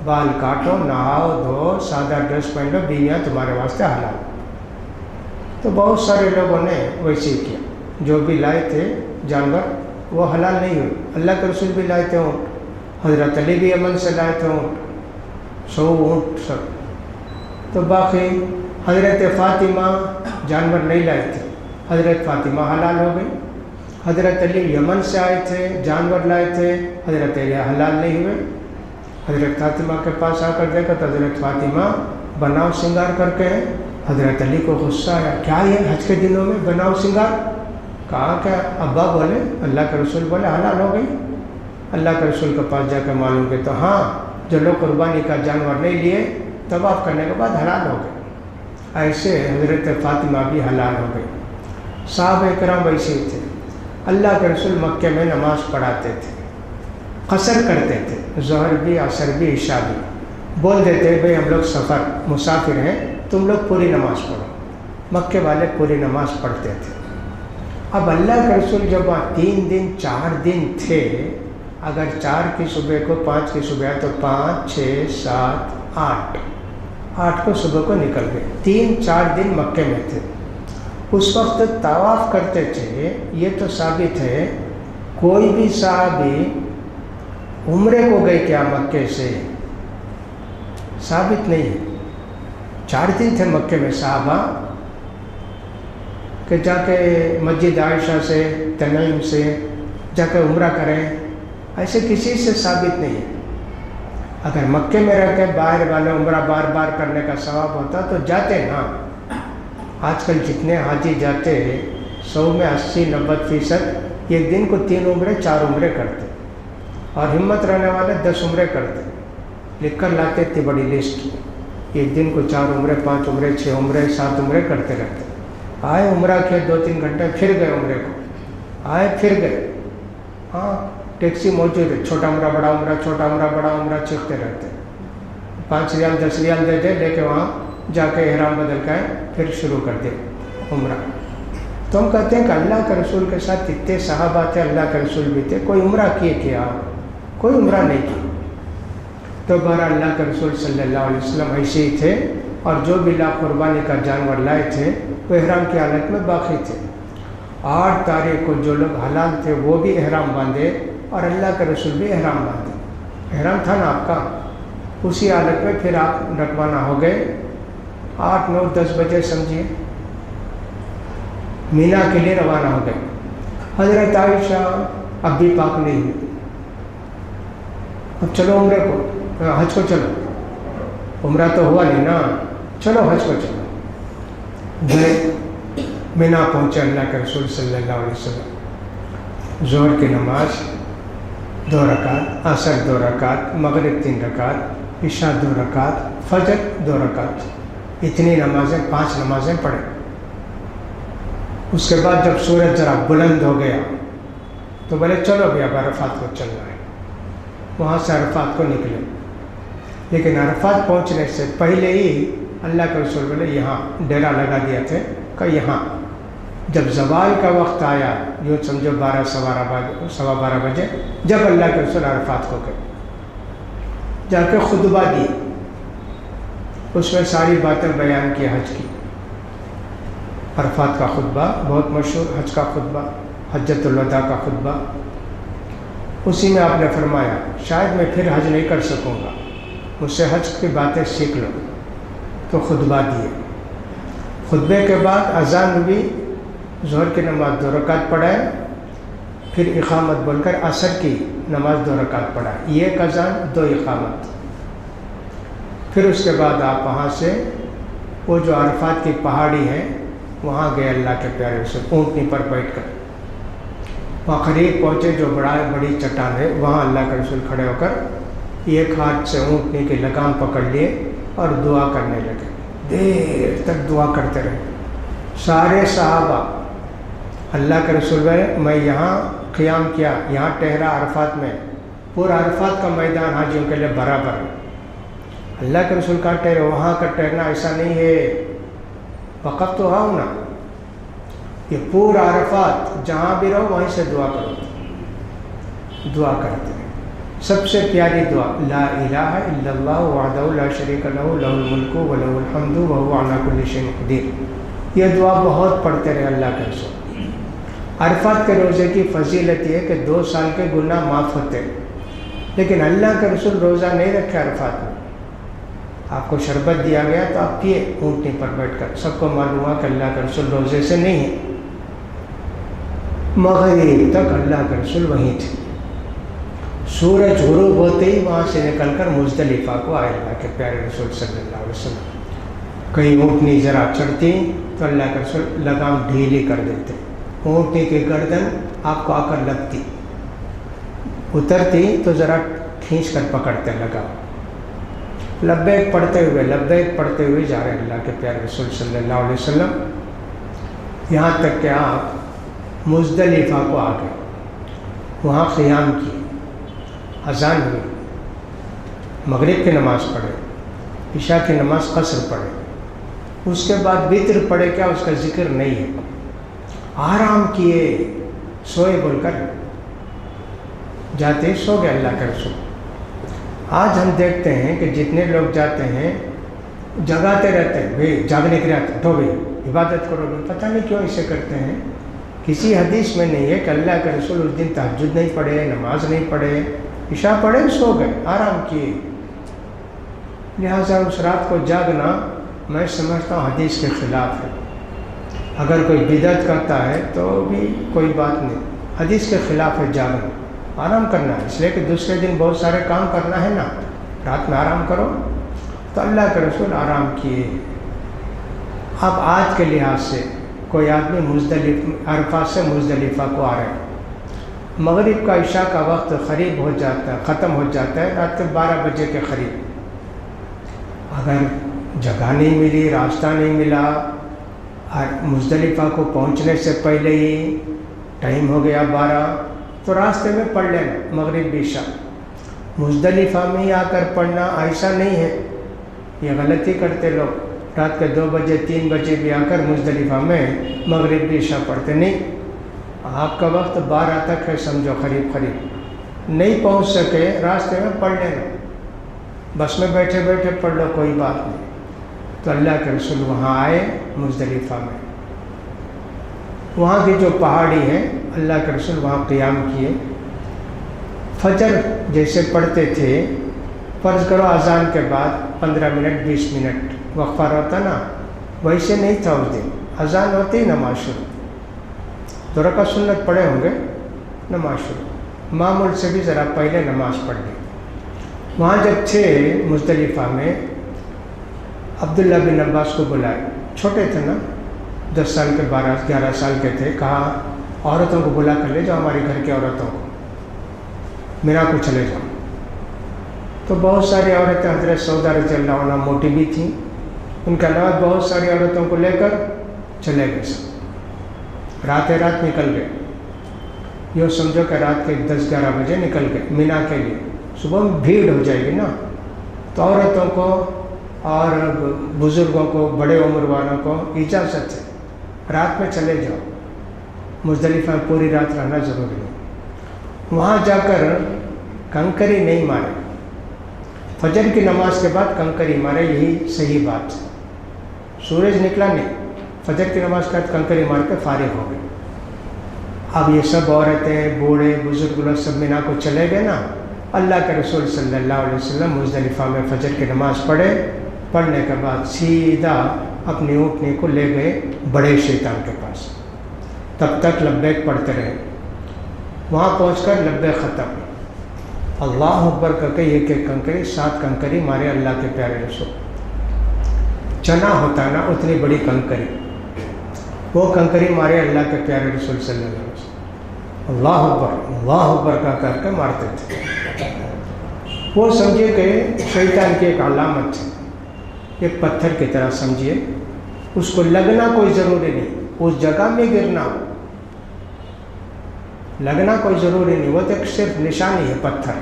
A: بال کاٹو، نہاؤ دھو، سادہ ڈریس پہن لو، بیویاں تمہارے واسطے حلال۔ تو بہت سارے لوگوں نے ویسے ہی کیا، جو بھی لائے تھے جانور وہ حلال نہیں ہوئے۔ اللہ کے رسول بھی لائے تھے اونٹ، حضرت علی بھی یمن سے لائے تھے اونٹ، 100 اونٹ سب۔ تو باقی حضرت فاطمہ جانور نہیں لائے تھے، حضرت فاطمہ حلال ہو گئی۔ حضرت علی یمن سے آئے تھے، جانور لائے تھے، حضرت علی حلال نہیں ہوئے۔ حضرت فاطمہ کے پاس آ کر دیکھا تو حضرت فاطمہ بناؤ سنگار کر کے ہیں۔ حضرت علی کو غصہ آیا، کیا یہ حج کے دنوں میں بناؤ سنگار؟ کہا کہ ابا بولے، اللہ کے رسول بولے حلال ہو گئی۔ اللہ کے رسول کے پاس جا کے معلوم کہ تو ہاں، جو لوگ قربانی کا جانور نہیں لیے طواف کرنے کے بعد حلال ہو گئے۔ ایسے حضرت فاطمہ بھی حلال ہو گئی۔ صحابہ کرام ویسے ہی تھے۔ اللہ کے رسول مکے میں نماز پڑھاتے تھے، قصر کرتے تھے، ظہر بھی، عصر بھی، عشاء بھی۔ بول دیتے بھئی ہم لوگ سفر مسافر ہیں، تم لوگ پوری نماز پڑھو۔ مکے والے پوری نماز پڑھتے تھے۔ اب اللہ کے رسول جب وہاں 3 دن 4 دن تھے، اگر 4 کی صبح کو 5 کی صبح ہے تو 5 6 7 8 کو صبح کو نکل گئے، 3-4 دن مکے میں تھے۔ اس وقت طواف کرتے تھے۔ یہ تو ثابت ہے کوئی بھی صحابی عمرے کو گئے کیا مکے سے، ثابت نہیں ہے۔ 4 دن تھے مکے میں صحابہ کہ جا کے مسجد عائشہ سے، تنعیم سے جا کے عمرہ کریں، ایسے کسی سے ثابت نہیں ہے۔ اگر مکے میں رہ کے باہر والے عمرہ بار بار کرنے کا ثواب ہوتا تو جاتے نا۔ آج کل جتنے حاجی جاتے ہیں 100 میں 80-90% ایک دن کو 3 عمرے 4 عمرے کرتے، اور ہمت رہنے والے 10 عمرے کرتے، لکھ کر لاتے اتنی بڑی لسٹ، ایک دن کو 4 عمرے 5 عمرے 6 عمرے 7 عمرے کرتے رہتے۔ آئے عمرہ کیا 2-3 گھنٹے پھر گئے عمرے کو، آئے پھر گئے۔ ہاں ٹیکسی موجود ہے، چھوٹا عمرہ بڑا عمرہ، چھوٹا عمرہ بڑا عمرہ چیختے رہتے۔ 5 ریال 10 ریال دے دے، لے کے وہاں جا کے احرام بدل کے پھر شروع کر دے عمرہ۔ تو ہم کہتے ہیں کہ اللہ کے رسول کے ساتھ اتنے صحابہ تھے، اللہ کے رسول بھی تھے، کوئی عمرہ کیے کیا؟ کوئی عمرہ نہیں کی۔ تو بہرحال اللہ کے رسول صلی اللہ علیہ وسلم ایسے ہی تھے، اور جو بھی قربانی کا جانور لائے تھے وہ احرام کی حالت میں باقی تھے۔ 8 تاریخ کو جو لوگ حلال تھے وہ بھی احرام باندھے، اور اللہ کے رسول بھی احرام باندھے۔ احرام تھا نا آپ کا، اسی حالت میں پھر آپ روانہ ہو گئے 8-9-10 بجے سمجھیے، مینا کے لیے روانہ ہو گئے۔ حضرت عائشہ اب بھی پاک نہیں ہوئی، اب چلو عمرے کو، حج کو چلو، عمرہ تو ہوا نہیں نا، چلو حج کو چلو۔ گئے مینا پہنچے اللہ کے رسول صلی اللہ علیہ وسلم۔ ظہر کی نماز 2 رکعت، عصر 2 رکعت، مغرب 3 رکعت، عشاء 2 رکعت، فجر 2 رکعت، اتنی نمازیں 5 نمازیں پڑھیں۔ اس کے بعد جب سورج ذرا بلند ہو گیا تو بولے چلو بھی اب عرفات کو چلنا ہے۔ وہاں سے عرفات کو نکلے، لیکن عرفات پہنچنے سے پہلے ہی اللہ کے رسول بولے یہاں ڈیرا لگا دیا تھے کہ یہاں جب زوال کا وقت آیا، یوں سمجھو 12-12 بجے، جب اللہ کے رسول عرفات کو گئے، جا کے خطبہ دی، اس میں ساری باتیں بیان کی حج کی۔ عرفات کا خطبہ بہت مشہور، حج کا خطبہ، حجۃ الوداع کا خطبہ، اسی میں آپ نے فرمایا شاید میں پھر حج نہیں کر سکوں گا، مجھ سے حج کی باتیں سیکھ لو۔ تو خطبہ دیے، خطبے کے بعد اذان ہوئی، ظہر کی نماز 2 رکعت پڑھائے، پھر اقامت بول کر عصر کی نماز 2 رکعت پڑھائے، ایک اذان 2 اقامت۔ پھر اس کے بعد آپ وہاں سے وہ جو عرفات کی پہاڑی ہے وہاں گئے، اللہ کے پیارے رسول اونٹنی پر بیٹھ کر وہاں قریب پہنچے، جو بڑی چٹان ہے وہاں اللہ کے رسول کھڑے ہو کر ایک ہاتھ سے اونٹنے کی لگام پکڑ لیے اور دعا کرنے لگے، دیر تک دعا کرتے رہے سارے صحابہ۔ اللہ کے رسول میں یہاں قیام کیا، یہاں ٹھہرا عرفات میں، پورا عرفات کا میدان حاجیوں کے لیے برابر ہے۔ اللہ کے رسول کا ٹھہرے، وہاں کا ٹھہرنا ایسا نہیں ہے وقت تو ہاؤ نا، یہ پورا عرفات جہاں بھی رہو وہیں سے دعا کرو، دعا کرتے ہیں۔ سب سے پیاری دعا لا الہ الا اللہ وحدہ لا شریک لہ لہ الملک و لہ الحمد وہو علی کل شیء قدیر، یہ دعا بہت پڑھتے رہے اللہ کے رسول۔ عرفات کے روزے کی فضیلت یہ ہے کہ 2 سال کے گناہ معاف ہوتے، لیکن اللہ کے رسول روزہ نہیں رکھے عرفات میں۔ آپ کو شربت دیا گیا تو آپ پیے اونٹنی پر بیٹھ کر، سب کو معلوم ہوا کہ اللہ کے رسول روزے سے نہیں ہے۔ مغرب تک اللہ کے رسول وہیں تھے، سورج غروب ہوتے ہی وہاں سے نکل کر مزدلفہ کو آئے اللہ کے پیارے رسول صلی اللہ علیہ وسلم۔ کہیں اونٹنی ذرا چڑھتی تو اللہ کے رسول لگام ڈھیلی کر دیتے، اونٹنی کی گردن آپ کو آ کر لگتی، اترتی تو ذرا کھینچ کر پکڑتے لگام۔ لبیک پڑھتے ہوئے جا رہے اللہ کے پیارے رسول صلی اللہ علیہ وسلم، یہاں تک کہ آپ مزدلفہ کو آ گئے، وہاں قیام کی، اذان ہوئی، مغرب کی نماز پڑھے، عشاء کی نماز قصر پڑھے، اس کے بعد وتر پڑھے، کیا اس کا ذکر نہیں ہے، آرام کیے، سوئے بول کر جاتے سو گئے اللہ کے رسول۔ آج ہم دیکھتے ہیں کہ جتنے لوگ جاتے ہیں جگاتے رہتے ہیں، بھائی جاگنے کے رہتے اٹھو بھائی عبادت کرو گے، پتہ نہیں کیوں ایسے کرتے ہیں۔ کسی حدیث میں نہیں ہے کہ اللہ کے رسول اس دن تہجد نہیں پڑھے، نماز نہیں پڑھے، عشاء پڑھے، سو گئے، آرام کیے۔ لہٰذا اس رات کو جاگنا میں سمجھتا ہوں حدیث کے خلاف ہے۔ اگر کوئی بدعت کرتا ہے تو بھی کوئی بات نہیں، حدیث کے خلاف ہے جاگنا، آرام کرنا ہے، اس لیے کہ دوسرے دن بہت سارے کام کرنا ہے نا، رات میں آرام کرو۔ تو اللہ کے رسول آرام کیے۔ اب آج کے لحاظ سے کوئی آدمی عرفات سے مزدلفہ کو آ رہا ہے، مغرب کا عشاء کا وقت قریب ہو جاتا ہے، ختم ہو جاتا ہے رات کے 12 بجے کے قریب، اگر جگہ نہیں ملی، راستہ نہیں ملا، مزدلفہ کو پہنچنے سے پہلے ہی ٹائم ہو گیا 12، تو راستے میں پڑھ لینا مغرب عشاء۔ مزدلفہ میں ہی آ کر پڑھنا ایسا نہیں ہے، یہ غلطی کرتے لوگ، رات کے 2 بجے 3 بجے بھی آ کر مزدلفہ میں مغرب عشاء پڑھتے نہیں۔ آپ کا وقت 12 تک ہے سمجھو، قریب نہیں پہنچ سکے راستے میں پڑھ لینا، بس میں بیٹھے بیٹھے پڑھ لو، کوئی بات نہیں۔ تو اللہ کے رسول وہاں آئے مزدلفہ میں، وہاں کی جو پہاڑی ہے اللہ کے رسول وہاں قیام کیے۔ فجر جیسے پڑھتے تھے، فرض کرو اذان کے بعد 15 منٹ 20 منٹ وقفہ رہتا نا، ویسے نہیں تھا اس دن، اذان ہوتی ہی نماز شروع، 2 رکعت سنت پڑھے ہوں گے، نماز شروع، معمول سے بھی ذرا پہلے نماز پڑھ لی۔ وہاں جب تھے مزدلفہ میں، عبداللہ بن عباس کو بلائے، چھوٹے تھے نا، 10 سال کے 11 سال کے تھے، کہا عورتوں کو بلا کر لے جاؤ، ہمارے گھر کی عورتوں کو، مینا کو چلے جاؤ۔ تو بہت ساری عورتیں، حضرت سودا رضی اللہ عنہ موٹی بھی تھیں، ان کے علاوہ بہت ساری عورتوں کو لے کر چلے گئے، سب رات نکل گئے، یہ سمجھو کہ رات کے 10-11 بجے نکل گئے مینا کے لیے، صبح میں بھیڑ ہو جائے گی نا، تو عورتوں کو اور بزرگوں کو، بڑے عمر والوں کو اجازت ہے رات میں چلے جاؤ، مزدلفہ میں پوری رات رہنا ضروری ہے۔ وہاں جا کر کنکری نہیں مارے، فجر کی نماز کے بعد کنکری مارے، یہی صحیح بات ہے، سورج نکلا نہیں، فجر کی نماز کے بعد کنکری مار کے فارغ ہو گئے۔ اب یہ سب عورتیں، بوڑھے بزرگ لوگ سب مینا کو چلے گئے نا، اللہ کے رسول صلی اللہ علیہ وسلم مزدلفہ میں فجر کی نماز پڑھنے کے بعد سیدھا اپنی اونٹنی کو لے گئے بڑے شیطان کے پاس، تب تک لبیک پڑھتے رہے، وہاں پہنچ کر لبیک ختم، اللہ اکبر کر کے ایک کنکری 7 کنکری مارے اللہ کے پیارے رسول۔ چنا ہوتا نا اتنی بڑی کنکری، وہ کنکری مارے اللہ کے پیارے رسول صلی اللہ علیہ وسلم، اللہ اکبر کا کر کے مارتے تھے۔ وہ سمجھے کہ شیطان کی ایک علامت ہے، ایک پتھر کی طرح سمجھیے، اس کو لگنا کوئی ضروری نہیں، اس جگہ میں گرنا لگنا کوئی ضروری نہیں، وہ تو ایک صرف نشانی ہے، پتھر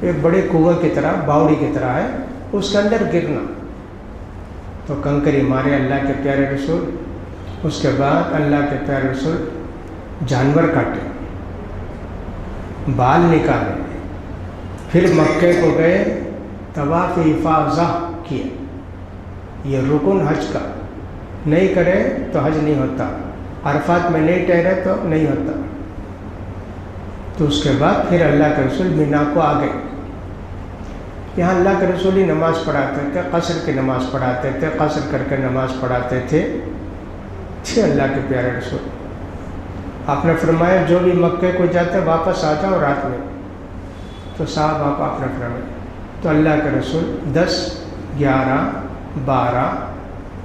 A: ایک بڑے کنویں کی طرح، باوڑی کی طرح ہے، اس کے اندر گرنا۔ تو کنکری مارے اللہ کے پیارے رسول، اس کے بعد اللہ کے پیارے رسول جانور کاٹے، بال نکالے، پھر مکے کو گئے، طواف افاضہ کیے۔ یہ رکن حج کا، نہیں کرے تو حج نہیں ہوتا، عرفات میں نہیں ٹھہرے تو نہیں ہوتا۔ تو اس کے بعد پھر اللہ کے رسول مینا کو آ گئے۔ یہاں اللہ کے رسول ہی نماز پڑھاتے تھے، قصر کی نماز پڑھاتے تھے، قصر کر کے نماز پڑھاتے تھے اللہ کے پیارے رسول۔ آپ نے فرمایا جو بھی مکے کو جاتے واپس آ جاؤ رات میں، تو صاحب آپ نے فرمایا، تو اللہ کے رسول 10، 11، 12،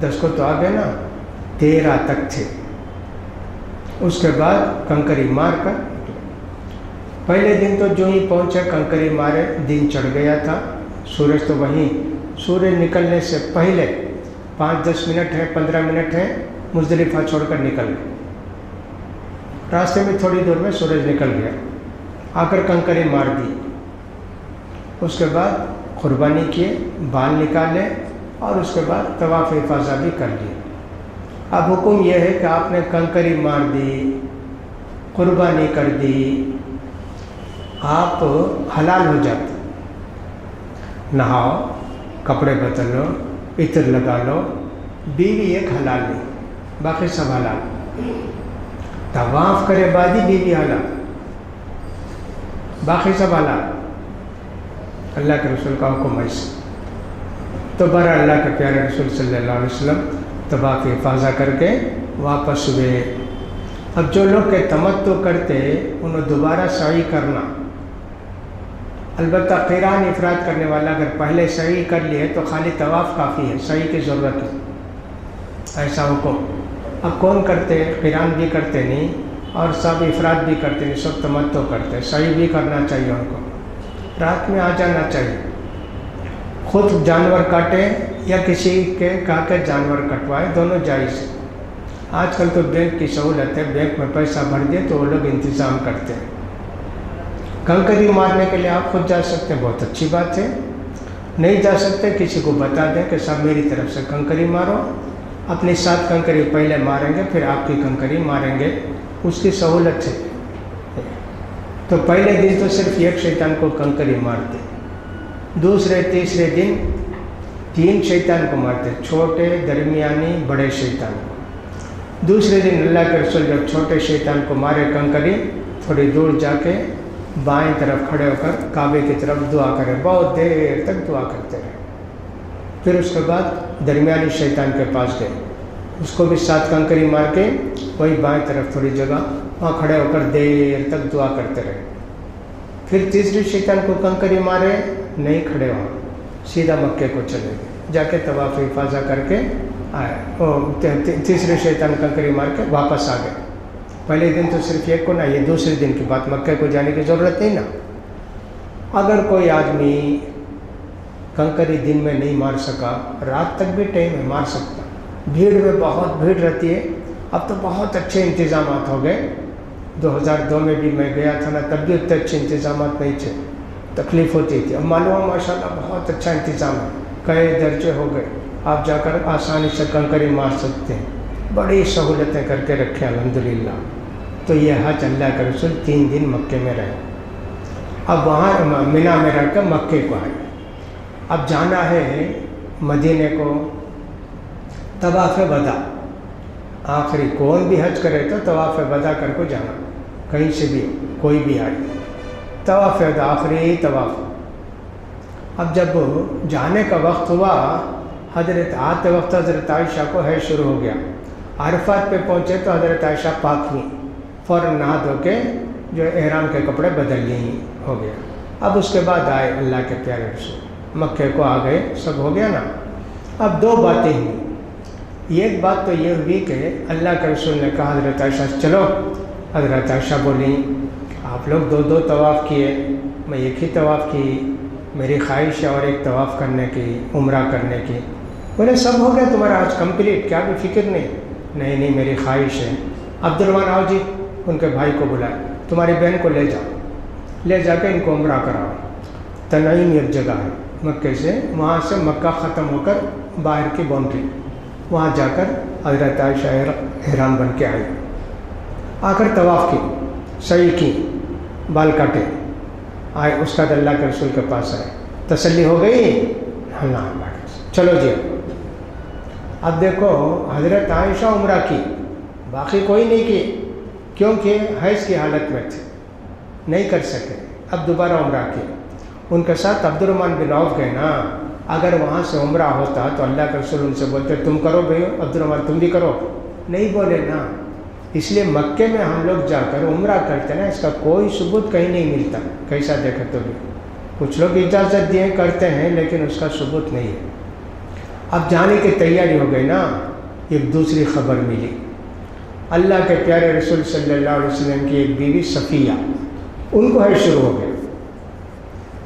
A: 10 کو تو آ گئے نا، 13 تک تھے۔ اس کے بعد کنکری مار کر پہلے دن تو جو ہی پہنچے کنکری مارے، دن چڑھ گیا تھا، سورج تو وہیں، سورج نکلنے سے پہلے 5-10 منٹ ہے، 15 منٹ ہے، مزدلفہ چھوڑ کر نکل گئے۔ راستے میں تھوڑی دور میں سورج نکل گیا، آ کر کنکری مار دی۔ اس کے بعد قربانی کیے، بال نکالے، اور اس کے بعد طواف افاضہ بھی کر لیے۔ اب حکم یہ ہے کہ آپ نے کنکری مار دی، قربانی کر دی، آپ حلال ہو جاتے، نہاؤ، کپڑے بدل لو، عطر لگا لو، بیوی ایک حلال نہیں، باقی سب حلال۔ طواف کرے بعد ہی بیوی حلال، باقی سب حلال۔ اللہ کے رسول کا حکم ایسا۔ تو برا اللہ کے پیارے رسول صلی اللہ علیہ وسلم طواف افاضہ کر کے واپس ہوئے۔ اب جو لوگ کہ تمتع کرتے انہیں دوبارہ سعی کرنا، البتہ قران افراد کرنے والا اگر پہلے سعی کر لیے تو خالی طواف کافی ہے، سعی کی ضرورت ہے، ایسا حکم۔ اب کون کرتے؟ قران بھی کرتے نہیں اور سب افراد بھی کرتے نہیں، سب تمتع کرتے، سعی بھی کرنا چاہیے ان کو، رات میں آ جانا چاہیے، خود جانور کاٹے یا کسی کے کہا کے جانور کٹوائے، دونوں جائز ہے۔ آج کل تو بینک کی سہولت ہے، بینک میں پیسہ بھر دے تو وہ لوگ انتظام کرتے ہیں۔ کنکری مارنے کے لیے آپ خود جا سکتے ہیں، بہت اچھی بات ہے۔ نہیں جا سکتے کسی کو بتا دیں کہ سب میری طرف سے کنکری مارو، اپنی 7 کنکری پہلے ماریں گے پھر آپ کی کنکری ماریں گے، اس کی سہولت ہے۔ تو پہلے دن تو صرف ایک شیطان کو کنکری مارتے، دوسرے تیسرے دن 3 شیطان کو مارتے، چھوٹے، درمیانی، بڑے شیطان کو۔ دوسرے دن اللہ کے رسول جب چھوٹے شیطان کو مارے کنکری، تھوڑی دور جا کے بائیں طرف کھڑے ہو کر کعبے کی طرف دعا کرے، بہت دیر تک دعا کرتے رہے۔ پھر اس کے بعد درمیانی شیطان کے پاس گئے، اس کو بھی 7 کنکری مار کے وہی بائیں طرف تھوڑی جگہ وہاں کھڑے ہو کر دیر تک دعا کرتے رہے۔ پھر تیسرے شیطان کو کنکری مارے، نہیں کھڑے وہاں، سیدھا مکے کو چلے گئے، جا کے طواف افاضہ کر کے آئے۔ تیسرے شیطان کنکری مار کے واپس آ گئے۔ پہلے دن تو صرف ایک کو نہ، یہ دوسرے دن کی بات، مکے کو جانے کی ضرورت نہیں نا۔ اگر کوئی آدمی کنکری دن میں نہیں مار سکا، رات تک بھی ٹائم ہے، مار سکتا۔ بھیڑ میں بہت بھیڑ رہتی ہے، اب تو بہت اچھے انتظامات ہو گئے۔ 2002 میں بھی میں گیا تھا نا، تب بھی اتنے اچھے انتظامات نہیں تھے، تکلیف ہوتی تھی۔ اب معلوم ہے ماشاءاللہ بہت اچھا انتظام ہے، کئی درجے ہو گئے، آپ جا کر آسانی سے کنکری مار سکتے ہیں، بڑی سہولتیں کر کے رکھیں الحمدللہ۔ تو یہ حج اللہ کے رسول 3 دن مکے میں رہے، اب وہاں مینا میں رہ کر مکے کو آئے۔ اب جانا ہے مدینے کو، طواف وداع، آخری کون بھی حج کرے تو طواف وداع کر کو جانا، کہیں سے بھی کوئی بھی آئے، طواف وداع آخری طواف۔ اب جب جانے کا وقت ہوا، حضرت آتے وقت حضرت عائشہ کو ہے شروع ہو گیا، عرفات پہ پہنچے تو حضرت عائشہ پاک ہوئی، فوراً نہا دھو کے جو احرام کے کپڑے بدل لی، ہو گیا۔ اب اس کے بعد آئے اللہ کے پیارے رسول، مکے کو آ گئے، سب ہو گیا نا۔ اب 2 باتیں ہوئی، ایک بات تو یہ ہوئی کہ اللہ کے رسول نے کہا حضرت عائشہ چلو، حضرت عائشہ بولی آپ لوگ 2 طواف کیے، میں ایک ہی طواف کی، میری خواہش ہے اور ایک طواف کرنے کی، عمرہ کرنے کی۔ بولے سب ہو گیا تمہارا آج کمپلیٹ، کیا بھی فکر نہیں میری خواہش ہے۔ عبد الرحمن آؤ جی، ان کے بھائی کو بلائے، تمہاری بہن کو لے جاؤ، لے جا کے ان کو عمرہ کراؤ۔ تنعیم ایک جگہ ہے مکے سے، وہاں سے مکہ ختم ہو کر باہر کی باؤنڈری، وہاں جا کر حضرت عائشہ احرام بن کے آئی، آ کر طواف کی، سعی کی، بال کاٹے، آئے استاد اللہ کے رسول کے پاس آئے، تسلی ہو گئی؟ اللہ چلو جی اب دیکھو حضرت عائشہ عمرہ کی، باقی کوئی نہیں کی، کیونکہ حیض کی حالت میں تھے، نہیں کر سکے، اب دوبارہ عمرہ کی۔ ان کے ساتھ عبد الرحمن بن عوف گئے نا، اگر وہاں سے عمرہ ہوتا تو اللہ کے رسول ان سے بولتے تم کرو بھائی، عبد الرحمن تم بھی کرو، نہیں بولے نا۔ اس لیے مکے میں ہم لوگ جا کر عمرہ کرتے نا، اس کا کوئی ثبوت کہیں نہیں ملتا، کیسا دیکھے تو بھی۔ کچھ لوگ اجازت دیے کرتے ہیں لیکن اس کا ثبوت نہیں ہے۔ اب جانے کی تیاری ہو گئی نا، ایک دوسری خبر ملی، اللہ کے پیارے رسول صلی اللہ علیہ وسلم کی ایک بیوی صفیہ، ان کو ہے شروع ہو گیا،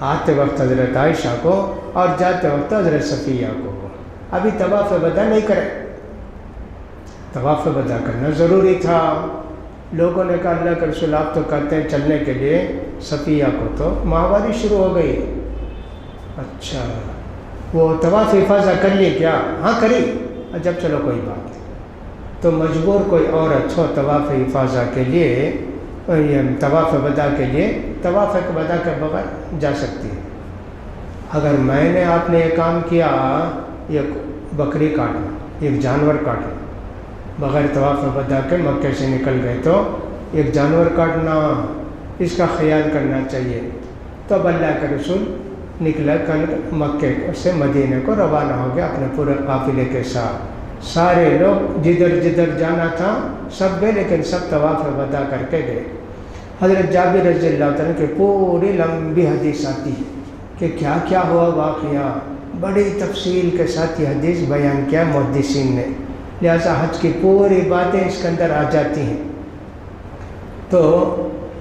A: آتے وقت حضرت عائشہ کو اور جاتے وقت حضرت صفیہ کو۔ ابھی طواف وداع نہیں کرے، طواف وداع کرنا ضروری تھا۔ لوگوں نے کہا اللہ کے رسول آپ تو کہتے ہیں چلنے کے لیے، صفیہ کو تو ماہواری شروع ہو گئی۔ اچھا وہ طواف افاضہ کر لی کیا؟ ہاں کری، جب چلو کوئی بات نہیں، تو مجبور کوئی عورت ہو طواف افاضہ کے لیے، طواف وداع کے لیے، طواف وداع کے بغیر جا سکتی ہے۔ اگر میں نے آپ نے یہ کام کیا، ایک بکری کاٹنا، ایک جانور کاٹنا، بغیر طواف وداع کے مکے سے نکل گئے تو ایک جانور کاٹنا، اس کا خیال کرنا چاہیے۔ تو اب اللہ کے رسول نکلا کل مکے سے مدینے کو روانہ ہو گیا اپنے پورے قافلے کے ساتھ، سارے لوگ جدھر جدھر جانا تھا سب گئے، لیکن سب طواف وداع کر کے گئے۔ حضرت جابر رضی اللہ تعالیٰ کی پوری لمبی حدیث آتی ہے کہ کیا کیا ہوا واقعہ، بڑی تفصیل کے ساتھ یہ حدیث بیان کیا محدثین نے، لہٰذا حج کی پوری باتیں اس کے اندر آ جاتی ہیں۔ تو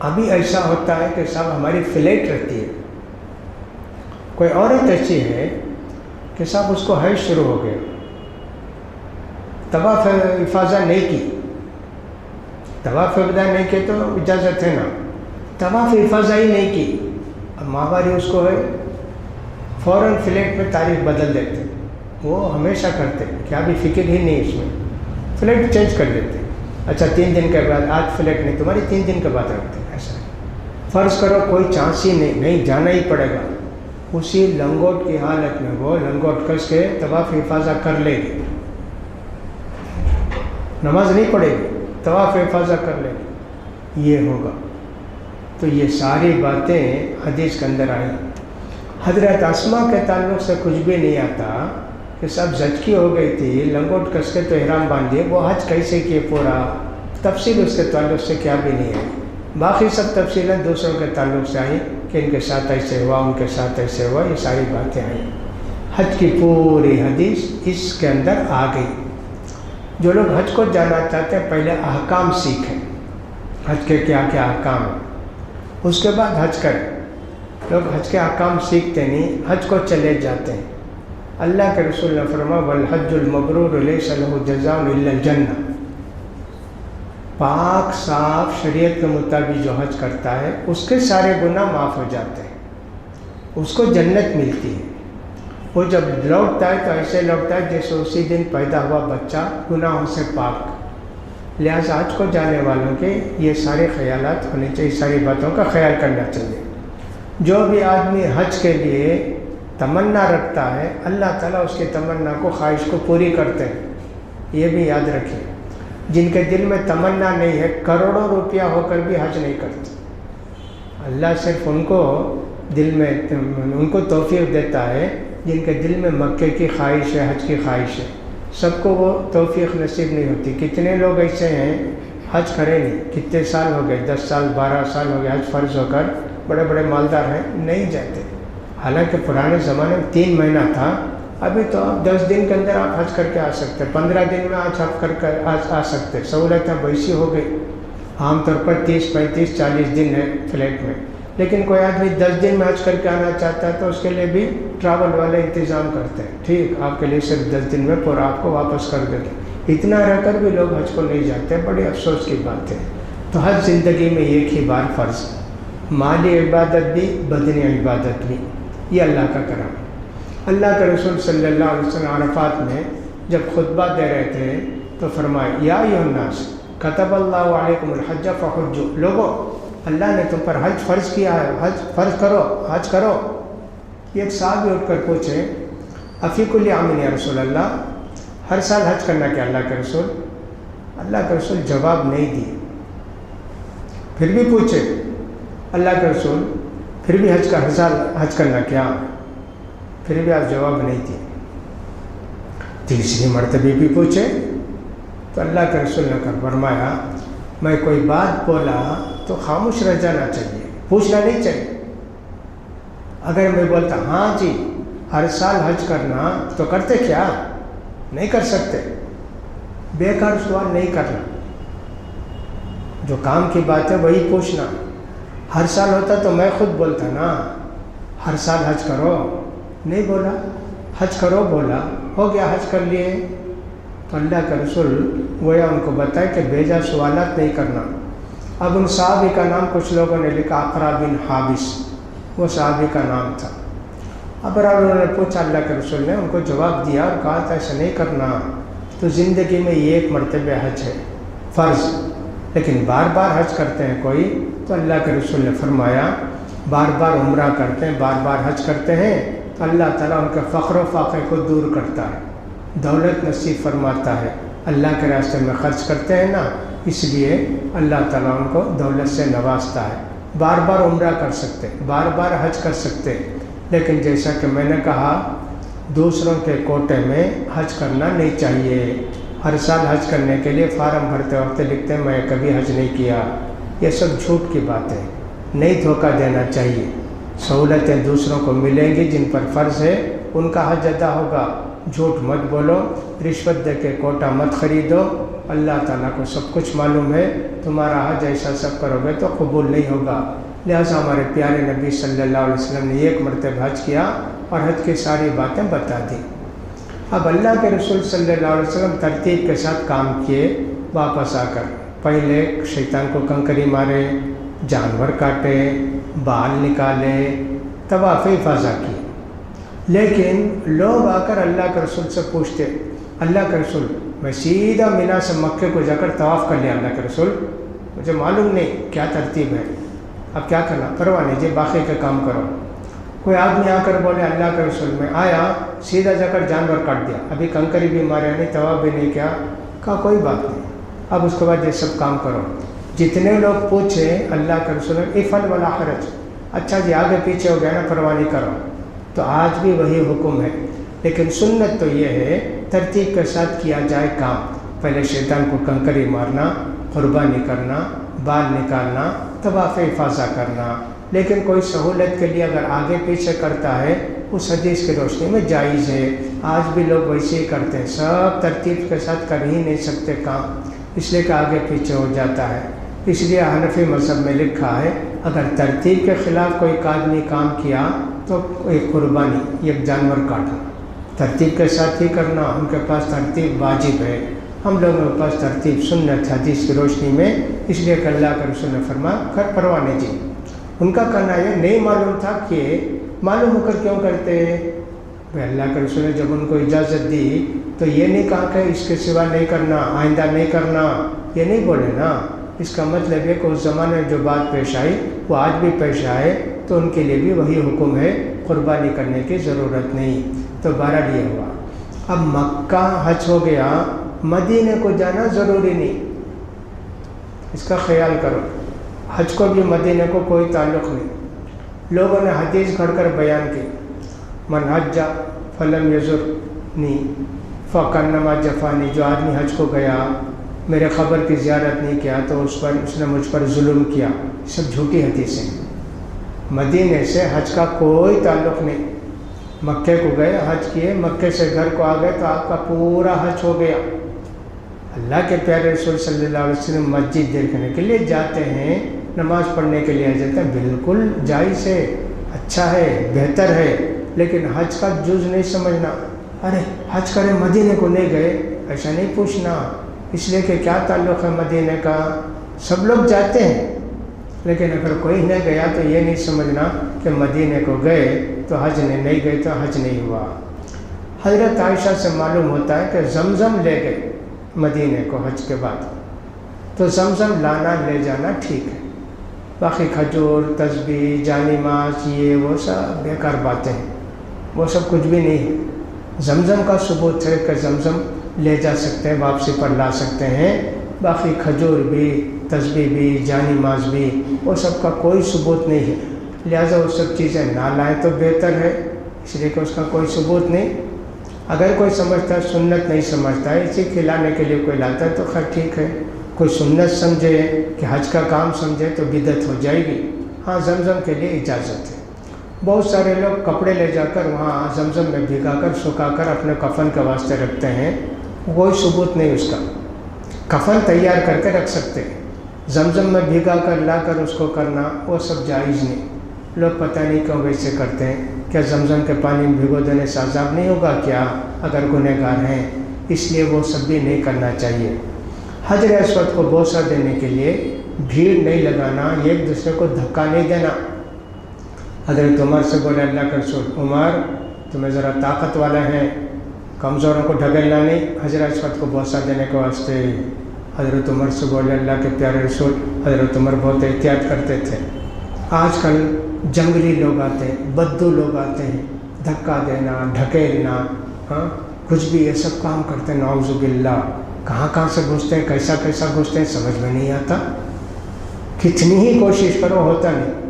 A: ابھی ایسا ہوتا ہے کہ صاحب ہماری فلیٹ رہتی ہے، کوئی عورت ایسی ہے کہ صاحب اس کو حیض شروع ہو گیا، طواف افاضہ نہیں کی، طواف وداع نہیں کی تو اجازت ہے نا، طواف افاضہ ہی نہیں کی، اب ماہواری اس کو ہے، فوراً فلیٹ میں تاریخ بدل دیتے، وہ ہمیشہ کرتے، کیا بھی فکر ہی نہیں اس میں، فلیٹ چینج کر دیتے، اچھا 3 دن کے بعد، آج فلیٹ نہیں تمہاری 3 دن کے بعد رکھتے، ایسا فرض کرو کوئی چانس ہی نہیں جانا ہی پڑے گا، اسی لنگوٹ کی حالت میں وہ لنگوٹ کس کے طواف افاضہ کر لے گی، نماز نہیں پڑھے گی، طواف افاضہ کر لے گی، یہ ہوگا۔ تو یہ ساری باتیں حدیث کے اندر آئی۔ حضرت اسماء کے تعلق سے کچھ بھی نہیں آتا کہ سب زچکی ہو گئی تھی، لنگوٹ کس کے تو احرام باندھ دیے، وہ حج کیسے کیے پورا، تفصیل اس کے تعلق سے کیا بھی نہیں ہے، باقی سب تفصیلیں دوسروں کے تعلق سے آئیں کہ ان کے ساتھ ایسے ہوا، ان کے ساتھ ایسے ہوا، یہ ساری باتیں آئیں۔ حج کی پوری حدیث اس کے اندر آ گئی۔ جو لوگ حج کو جانا چاہتے ہیں پہلے احکام سیکھیں، حج کے کیا کیا احکام ہیں، اس کے بعد حج کریں۔ لوگ حج کے احکام سیکھتے نہیں، حج کو چلے جاتے ہیں۔ اللہ کے رسول نے فرمایا والحج المبرور لیس لہ جزاء الا الجنہ، پاک صاف شریعت کے مطابق جو حج کرتا ہے اس کے سارے گناہ معاف ہو جاتے ہیں، اس کو جنت ملتی ہے۔ وہ جب لوٹتا ہے تو ایسے لوٹتا ہے جیسے اسی دن پیدا ہوا بچہ، گناہوں سے پاک۔ لہٰذا حج کو جانے والوں کے یہ سارے خیالات ہونے چاہیے، ساری باتوں کا خیال کرنا چاہیے۔ جو بھی آدمی حج کے لیے تمنا رکھتا ہے اللہ تعالیٰ اس کی تمنا کو، خواہش کو پوری کرتے ہیں، یہ بھی یاد رکھیں۔ جن کے دل میں تمنا نہیں ہے، کروڑوں روپیہ ہو کر بھی حج نہیں کرتے، اللہ صرف ان کو دل میں ان کو توفیق دیتا ہے جن کے دل میں مکے کی خواہش ہے، حج کی خواہش ہے، سب کو وہ توفیق نصیب نہیں ہوتی۔ کتنے لوگ ایسے ہیں حج کرے نہیں، کتنے سال ہو گئے، 10 سال 12 سال ہو گئے حج فرض ہو کر، بڑے بڑے مالدار ہیں، نہیں جاتے۔ حالانکہ پرانے زمانے میں 3 مہینہ تھا، ابھی تو آپ 10 دن کے اندر آپ حج کر کے آ سکتے، 15 دن میں آج آپ کر آ سکتے، سہولتیں ویسی ہو گئی۔ عام طور پر 30 35 40 دن ہے فلیٹ میں، لیکن کوئی آدمی 10 دن میں حج کر کے آنا چاہتا ہے تو اس کے لیے بھی ٹریول والے انتظام کرتے ہیں، ٹھیک آپ کے لیے صرف 10 دن میں پورا آپ کو واپس کر دیتے، اتنا رہ کر بھی لوگ حج کو نہیں جاتے، بڑی افسوس کی بات ہے۔ تو حج زندگی میں ایک ہی بار فرض، مالی عبادت بھی بدنی عبادت بھی، یہ اللہ کا کرم۔ اللہ کے رسول صلی اللہ علیہ وسلم عرفات میں جب خطبہ دے رہے تھے تو فرمائے یا ایھا الناس کتب اللہ علیکم الحج فحجوا، لوگوں اللہ نے تم پر حج فرض کیا ہے، حج فرض کرو، حج کرو۔ ایک صحابی اٹھ کر پوچھے افی کل عام یا رسول اللہ، ہر سال حج کرنا کیا اللہ کے رسول؟ اللہ کے رسول جواب نہیں دیے، پھر بھی پوچھے اللہ کے رسول پھر بھی ہر سال حج کرنا کیا؟ پھر بھی آپ جواب نہیں دیے۔ تیسری مرتبہ بھی پوچھے تو اللہ کے رسول نے فرمایا میں کوئی بات بولا تو خاموش رہ جانا چاہیے، پوچھنا نہیں چاہیے۔ اگر میں بولتا ہاں جی ہر سال حج کرنا تو کرتے کیا؟ نہیں کر سکتے۔ بیکار سوال نہیں کرنا، جو کام کی بات ہے وہی پوچھنا۔ ہر سال ہوتا تو میں خود بولتا نا ہر سال حج کرو، نہیں بولا، حج کرو بولا، ہو گیا حج کر لیے۔ تو اللہ کا رسول گویا ان کو بتائے کہ بیجا سوالات نہیں کرنا۔ اب ان صحابی کا نام کچھ لوگوں نے لکھا اقرا بن حابس، وہ صحابی کا نام تھا۔ اب انہوں نے پوچھا اللہ کے رسول نے ان کو جواب دیا اور کہا تھا ایسا نہیں کرنا، تو زندگی میں یہ ایک مرتبہ حج ہے فرض، لیکن بار بار حج کرتے ہیں کوئی، تو اللہ کے رسول نے فرمایا بار بار عمرہ کرتے ہیں، بار بار حج کرتے ہیں تو اللہ تعالیٰ ان کے فقر و فاقے کو دور کرتا ہے، دولت نصیب فرماتا ہے۔ اللہ کے راستے میں خرچ کرتے ہیں نا، اس لیے اللہ تعالیٰ ان کو دولت سے نوازتا ہے۔ بار بار عمرہ کر سکتے، بار بار حج کر سکتے، لیکن جیسا کہ میں نے کہا دوسروں کے کوٹے میں حج کرنا نہیں چاہیے۔ ہر سال حج کرنے کے لیے فارم بھرتے وقت لکھتے ہیں میں کبھی حج نہیں کیا، یہ سب جھوٹ کی بات ہے، نہیں دھوکہ دینا چاہیے۔ سہولتیں دوسروں کو ملیں گی، جن پر فرض ہے ان کا حج ادا ہوگا۔ جھوٹ مت بولو، رشوت دے کے کوٹا مت خریدو، اللہ تعالیٰ کو سب کچھ معلوم ہے، تمہارا حج ایسا سب کرو گے تو قبول نہیں ہوگا۔ لہٰذا ہمارے پیارے نبی صلی اللہ علیہ وسلم نے ایک مرتبہ حج کیا اور حج کی ساری باتیں بتا دی۔ اب اللہ کے رسول صلی اللہ علیہ وسلم ترتیب کے ساتھ کام کیے، واپس آ کر پہلے شیطان کو کنکری مارے، جانور کاٹے، بال نکالے، طواف افاضہ کیے۔ لیکن لوگ آ کر اللہ کے رسول سے پوچھتے اللہ کے رسول میں سیدھا مینا سے مکے کو جا کر طواف کر لیا اللہ کے رسول، مجھے معلوم نہیں کیا ترتیب ہے، اب کیا کرنا؟ پرواہ نہیں جی، باقی کا کام کرو۔ کوئی آدمی آ کر بولے اللہ کے رسول میں آیا سیدھا جا کر جانور کاٹ دیا، ابھی کنکری بھی مارے نہیں، طواف بھی نہیں کیا، کہا کوئی بات نہیں، اب اس کے بعد یہ سب کام کرو۔ جتنے لوگ پوچھے اللہ کے رسول افعل ولا حرج، اچھا جی آگے پیچھے ہو گیا نا، پرواہ نہیں کرو۔ تو آج بھی وہی حکم ہے، لیکن سنت تو یہ ہے ترتیب کے ساتھ کیا جائے کام۔ پہلے شیطان کو کنکری مارنا، قربانی کرنا، بال نکالنا، طواف افاضہ کرنا، لیکن کوئی سہولت کے لیے اگر آگے پیچھے کرتا ہے اس حدیث کی روشنی میں جائز ہے۔ آج بھی لوگ ویسے ہی کرتے ہیں، سب ترتیب کے ساتھ کر ہی نہیں سکتے کام، اس لیے کہ آگے پیچھے ہو جاتا ہے۔ اس لیے حنفی مذہب میں لکھا ہے اگر ترتیب کے خلاف کوئی آدمی کام کیا تو ایک قربانی، ایک جانور کاٹنا، ترتیب کے ساتھ ہی کرنا، ان کے پاس ترتیب واجب ہے، ہم لوگوں کے پاس ترتیب سنت حدیث کی روشنی میں، اس لیے کہ اللہ کے رسول نے فرمایا کر پرواہ نہیں جی۔ ان کا کرنا یہ نہیں معلوم تھا کہ معلوم ہو کر کیوں کرتے بھائی، اللہ کے رسول نے جب ان کو اجازت دی تو یہ نہیں کہا کہ اس کے سوا نہیں کرنا، آئندہ نہیں کرنا، یہ نہیں بولے نا۔ اس کا مطلب ہے کہ اس زمانے میں جو بات پیش آئی وہ آج بھی پیش آئے تو ان کے لیے بھی وہی حکم ہے، قربانی کرنے کی ضرورت نہیں۔ تو بہرحال یہ ہوا، اب مکہ حج ہو گیا، مدینے کو جانا ضروری نہیں، اس کا خیال کرو، حج کو بھی مدینے کو کوئی تعلق نہیں۔ لوگوں نے حدیث گھڑ کر بیان کی، من حج فلم یزرنی فکانما جفانی، جو آدمی حج کو گیا میرے قبر کی زیارت نہیں کیا تو اس نے مجھ پر ظلم کیا، سب جھوٹی حدیثیں۔ مدینے سے حج کا کوئی تعلق نہیں، مکے کو گئے حج کیے، مکے سے گھر کو آ گئے تو آپ کا پورا حج ہو گیا۔ اللہ کے پیارے رسول صلی اللہ علیہ وسلم مسجد دیکھنے کے لیے جاتے ہیں نماز پڑھنے کے لیے آ جاتے ہیں، بالکل جائز ہے، اچھا ہے، بہتر ہے، لیکن حج کا جز نہیں سمجھنا۔ ارے حج کرے مدینے کو نہیں گئے، ایسا نہیں پوچھنا، اس لیے کہ کیا تعلق ہے مدینے کا، سب لوگ جاتے ہیں، لیکن اگر کوئی نہیں گیا تو یہ نہیں سمجھنا کہ مدینے کو گئے تو حج نہیں گئے تو حج نہیں ہوا۔ حضرت عائشہ سے معلوم ہوتا ہے کہ زمزم لے گئے مدینے کو حج کے بعد، تو زمزم لانا لے جانا ٹھیک ہے، باقی کھجور، تسبیح، جانی ماز، یہ وہ سب بیکار باتیں ہیں، وہ سب کچھ بھی نہیں ہے۔ زمزم کا ثبوت ہے کہ زمزم لے جا سکتے ہیں، واپسی پر لا سکتے ہیں، باقی کھجور بھی، تسبیح بھی، جانی ماز بھی، وہ سب کا کوئی ثبوت نہیں ہے، لہٰذا وہ سب چیزیں نہ لائیں تو بہتر ہے، اس لیے کہ اس کا کوئی ثبوت نہیں۔ اگر کوئی سمجھتا ہے سنت نہیں سمجھتا ہے، اسی کھلانے کے لیے کوئی لاتا ہے تو خیر ٹھیک ہے، کوئی سنت سمجھے کہ حج کا کام سمجھے تو بدعت ہو جائے گی۔ ہاں زمزم کے لیے اجازت ہے۔ بہت سارے لوگ کپڑے لے جا کر وہاں زمزم میں بھگا کر سکھا کر اپنے کفن کے واسطے رکھتے ہیں، کوئی ثبوت نہیں اس کا۔ کفن تیار کر کے رکھ سکتے ہیں، زمزم میں بھگا کر لا کر اس کو کرنا وہ سب جائز نہیں۔ لوگ پتہ نہیں کیوں ویسے کرتے ہیں، کیا زمزم کے پانی میں بھگو دینے سے عذاب نہیں ہوگا کیا اگر گنہگار ہیں؟ اس لیے وہ سب بھی نہیں کرنا چاہیے۔ حجر اسود کو بوسہ دینے کے لیے بھیڑ نہیں لگانا، ایک دوسرے کو دھکا نہیں دینا۔ حضرت عمر سے بولے اللہ کے رسول، عمر تمہیں ذرا طاقت والا ہے، کمزوروں کو ڈھکیلنا نہیں حجر اسود کو بوسہ دینے کے واسطے۔ حضرت عمر سے بولے اللہ کے پیارے رسول، حضرت عمر بہت احتیاط کرتے تھے۔ آج کل جنگلی لوگ آتے ہیں، بدو لوگ آتے ہیں، دھکا دینا، ڈھکیلنا، کچھ بھی یہ سب کام کرتے ہیں، نعوذ باللہ۔ کہاں کہاں سے گھستے ہیں، کیسا کیسا گھستے ہیں، سمجھ میں نہیں آتا، کتنی ہی کوشش کرو ہوتا نہیں۔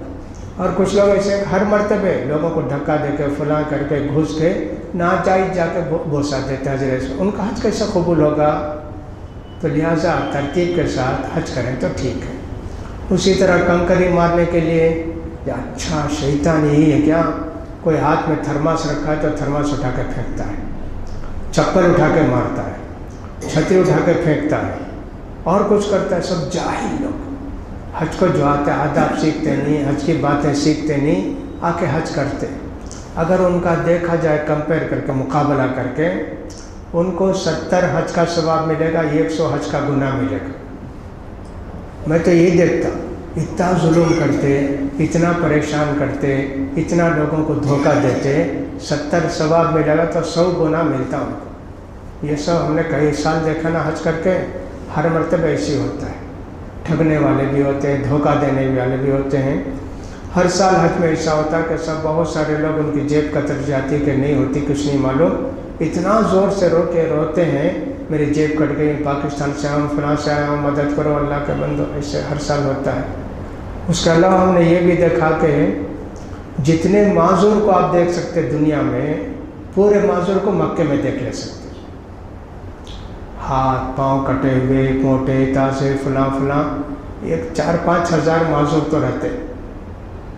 A: اور کچھ لوگ ایسے ہر مرتبہ لوگوں کو دھکا دے کے فلاں کر کے گھس کے ناجائز جا کے بوسہ دیتے ہیں حجر اسود، ان کا حج کیسا قبول ہوگا؟ تو لہٰذا ترتیب کے ساتھ حج کریں تو ٹھیک ہے۔ اسی طرح کنکری مارنے کے لیے، یا اچھا شیطان یہی ہے کیا، کوئی ہاتھ میں تھرماس رکھا ہے تو تھرماس اٹھا کے پھینکتا ہے، چپل اٹھا کے مارتا ہے، چھتری اٹھا کے پھینکتا ہے، اور کچھ کرتا ہے، سب جاہل لوگ۔ حج کو جو آتے آداب سیکھتے نہیں، حج کی باتیں سیکھتے نہیں، آ کے حج کرتے۔ اگر ان کا دیکھا جائے کمپیئر کر کے، مقابلہ کر کے، ان کو 70 حج کا ثواب ملے گا، 100 حج کا گناہ ملے گا۔ میں تو یہی دیکھتا، اتنا ظلم کرتے، اتنا پریشان کرتے، اتنا لوگوں کو دھوکہ دیتے، 70 ثواب ملے گا تو 100 گناہ ملتا ان کو۔ یہ سب ہم نے کئی سال دیکھا نا حج کر کے، ہر مرتبہ ایسے ہوتا ہے، ٹھگنے والے بھی ہوتے ہیں، دھوکہ دینے والے بھی ہوتے ہیں۔ ہر سال حج میں ایسا ہوتا ہے کہ سب بہت سارے لوگ ان کی جیب کتر جاتی کہ نہیں ہوتی، کچھ نہیں معلوم، اتنا زور سے رو کے روتے ہیں میری جیب کٹ گئی، پاکستان سے آیا ہوں، فلاں سے آیا ہوں، مدد کرو اللہ کے بندو، ایسے ہر سال ہوتا ہے۔ اس کے علاوہ ہم نے یہ بھی دیکھا کہ جتنے معذور کو آپ دیکھ سکتے دنیا میں، پورے معذور کو مکے میں دیکھ لے سکتے، ہاتھ پاؤں کٹے ہوئے، موٹے تازے، فلاں فلاں، ایک 4-5 ہزار معذور تو رہتے،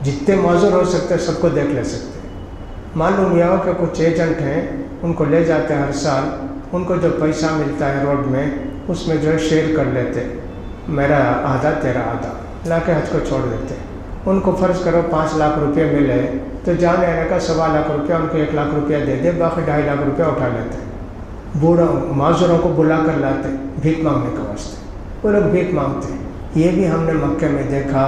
A: جتنے معذور ہو سکتے سب کو دیکھ لے سکتے۔ معلوم یہ ہو کہ کچھ ایجنٹ ہیں، ان کو لے جاتے ہر سال، ان کو جو پیسہ ملتا ہے روڈ میں، اس میں جو ہے شیئر کر لیتے، میرا آدھا تیرا آدھا، لا کے حج کو چھوڑ دیتے۔ ان کو فرض کرو 5 لاکھ روپے ملے تو جانے آنے کا 1.25 لاکھ روپیہ، ان کو 1 لاکھ روپیہ دے دے، باقی 2.5 لاکھ روپیہ اٹھا لیتے۔ بوڑھا معذوروں کو بلا کر لاتے بھیک مانگنے کے واسطے، وہ لوگ بھیک مانگتے۔ یہ بھی ہم نے مکے میں دیکھا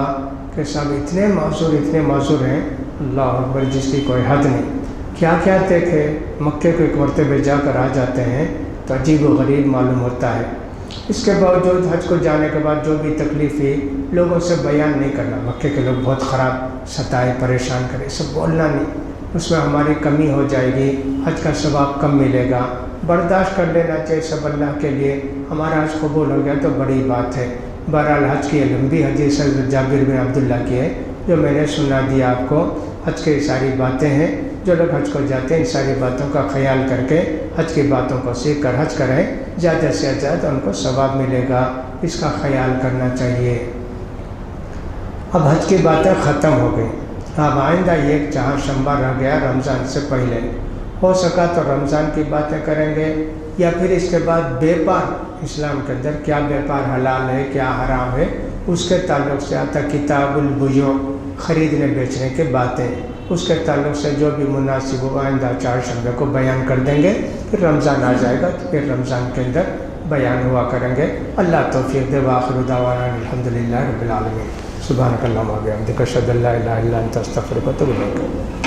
A: کہ سب اتنے معذور ہیں، اللہ اکبر، جس کی کوئی حد نہیں۔ کیا کیا دیکھے، مکے کو ایک مرتبہ جا کر آ جاتے ہیں تو عجیب و غریب معلوم ہوتا ہے۔ اس کے باوجود حج کو جانے کے بعد جو بھی تکلیف ہوئی لوگوں سے بیان نہیں کرنا، مکے کے لوگ بہت خراب ستائے، پریشان کرے، سب بولنا نہیں، اس میں ہماری کمی ہو جائے گی، حج کا ثواب کم ملے گا، برداشت کر لینا چاہیے سب اللہ کے لیے۔ ہمارا حج قبول ہو گیا تو بڑی بات ہے۔ بہرحال حج کی لمبی حدیث حضرت جابر بن عبداللہ کی ہے جو میں نے سنا دیا آپ کو۔ حج کی ساری باتیں ہیں، جو لوگ حج کو جاتے ہیں ان ساری باتوں کا خیال کر کے حج کی باتوں کو سیکھ کر حج کریں، زیادہ سے زیادہ ان کو ثواب ملے گا، اس کا خیال کرنا چاہیے۔ اب حج کی باتیں ختم ہو گئی، اب آئندہ ایک چہارشنبہ رہ گیا رمضان سے پہلے، ہو سکا تو رمضان کی باتیں کریں گے، یا پھر اس کے بعد بیپار، اسلام کے اندر کیا بیپار حلال ہے کیا حرام ہے اس کے تعلق سے آتا کتاب البیوع، خریدنے بیچنے کے باتیں، اس کے تعلق سے جو بھی مناسب ہوگا آئندہ چہارشنبے کو بیان کر دیں گے. پھر رمضان آ جائے گا تو پھر رمضان کے اندر بیان ہوا کریں گے. اللہ توفیق دے. وآخر دعوانا الحمدللہ رب العالمین. سبحانک اللہم و بحمدک اشہد ان لا الہ الا انت استغفرک و اتوب الیک.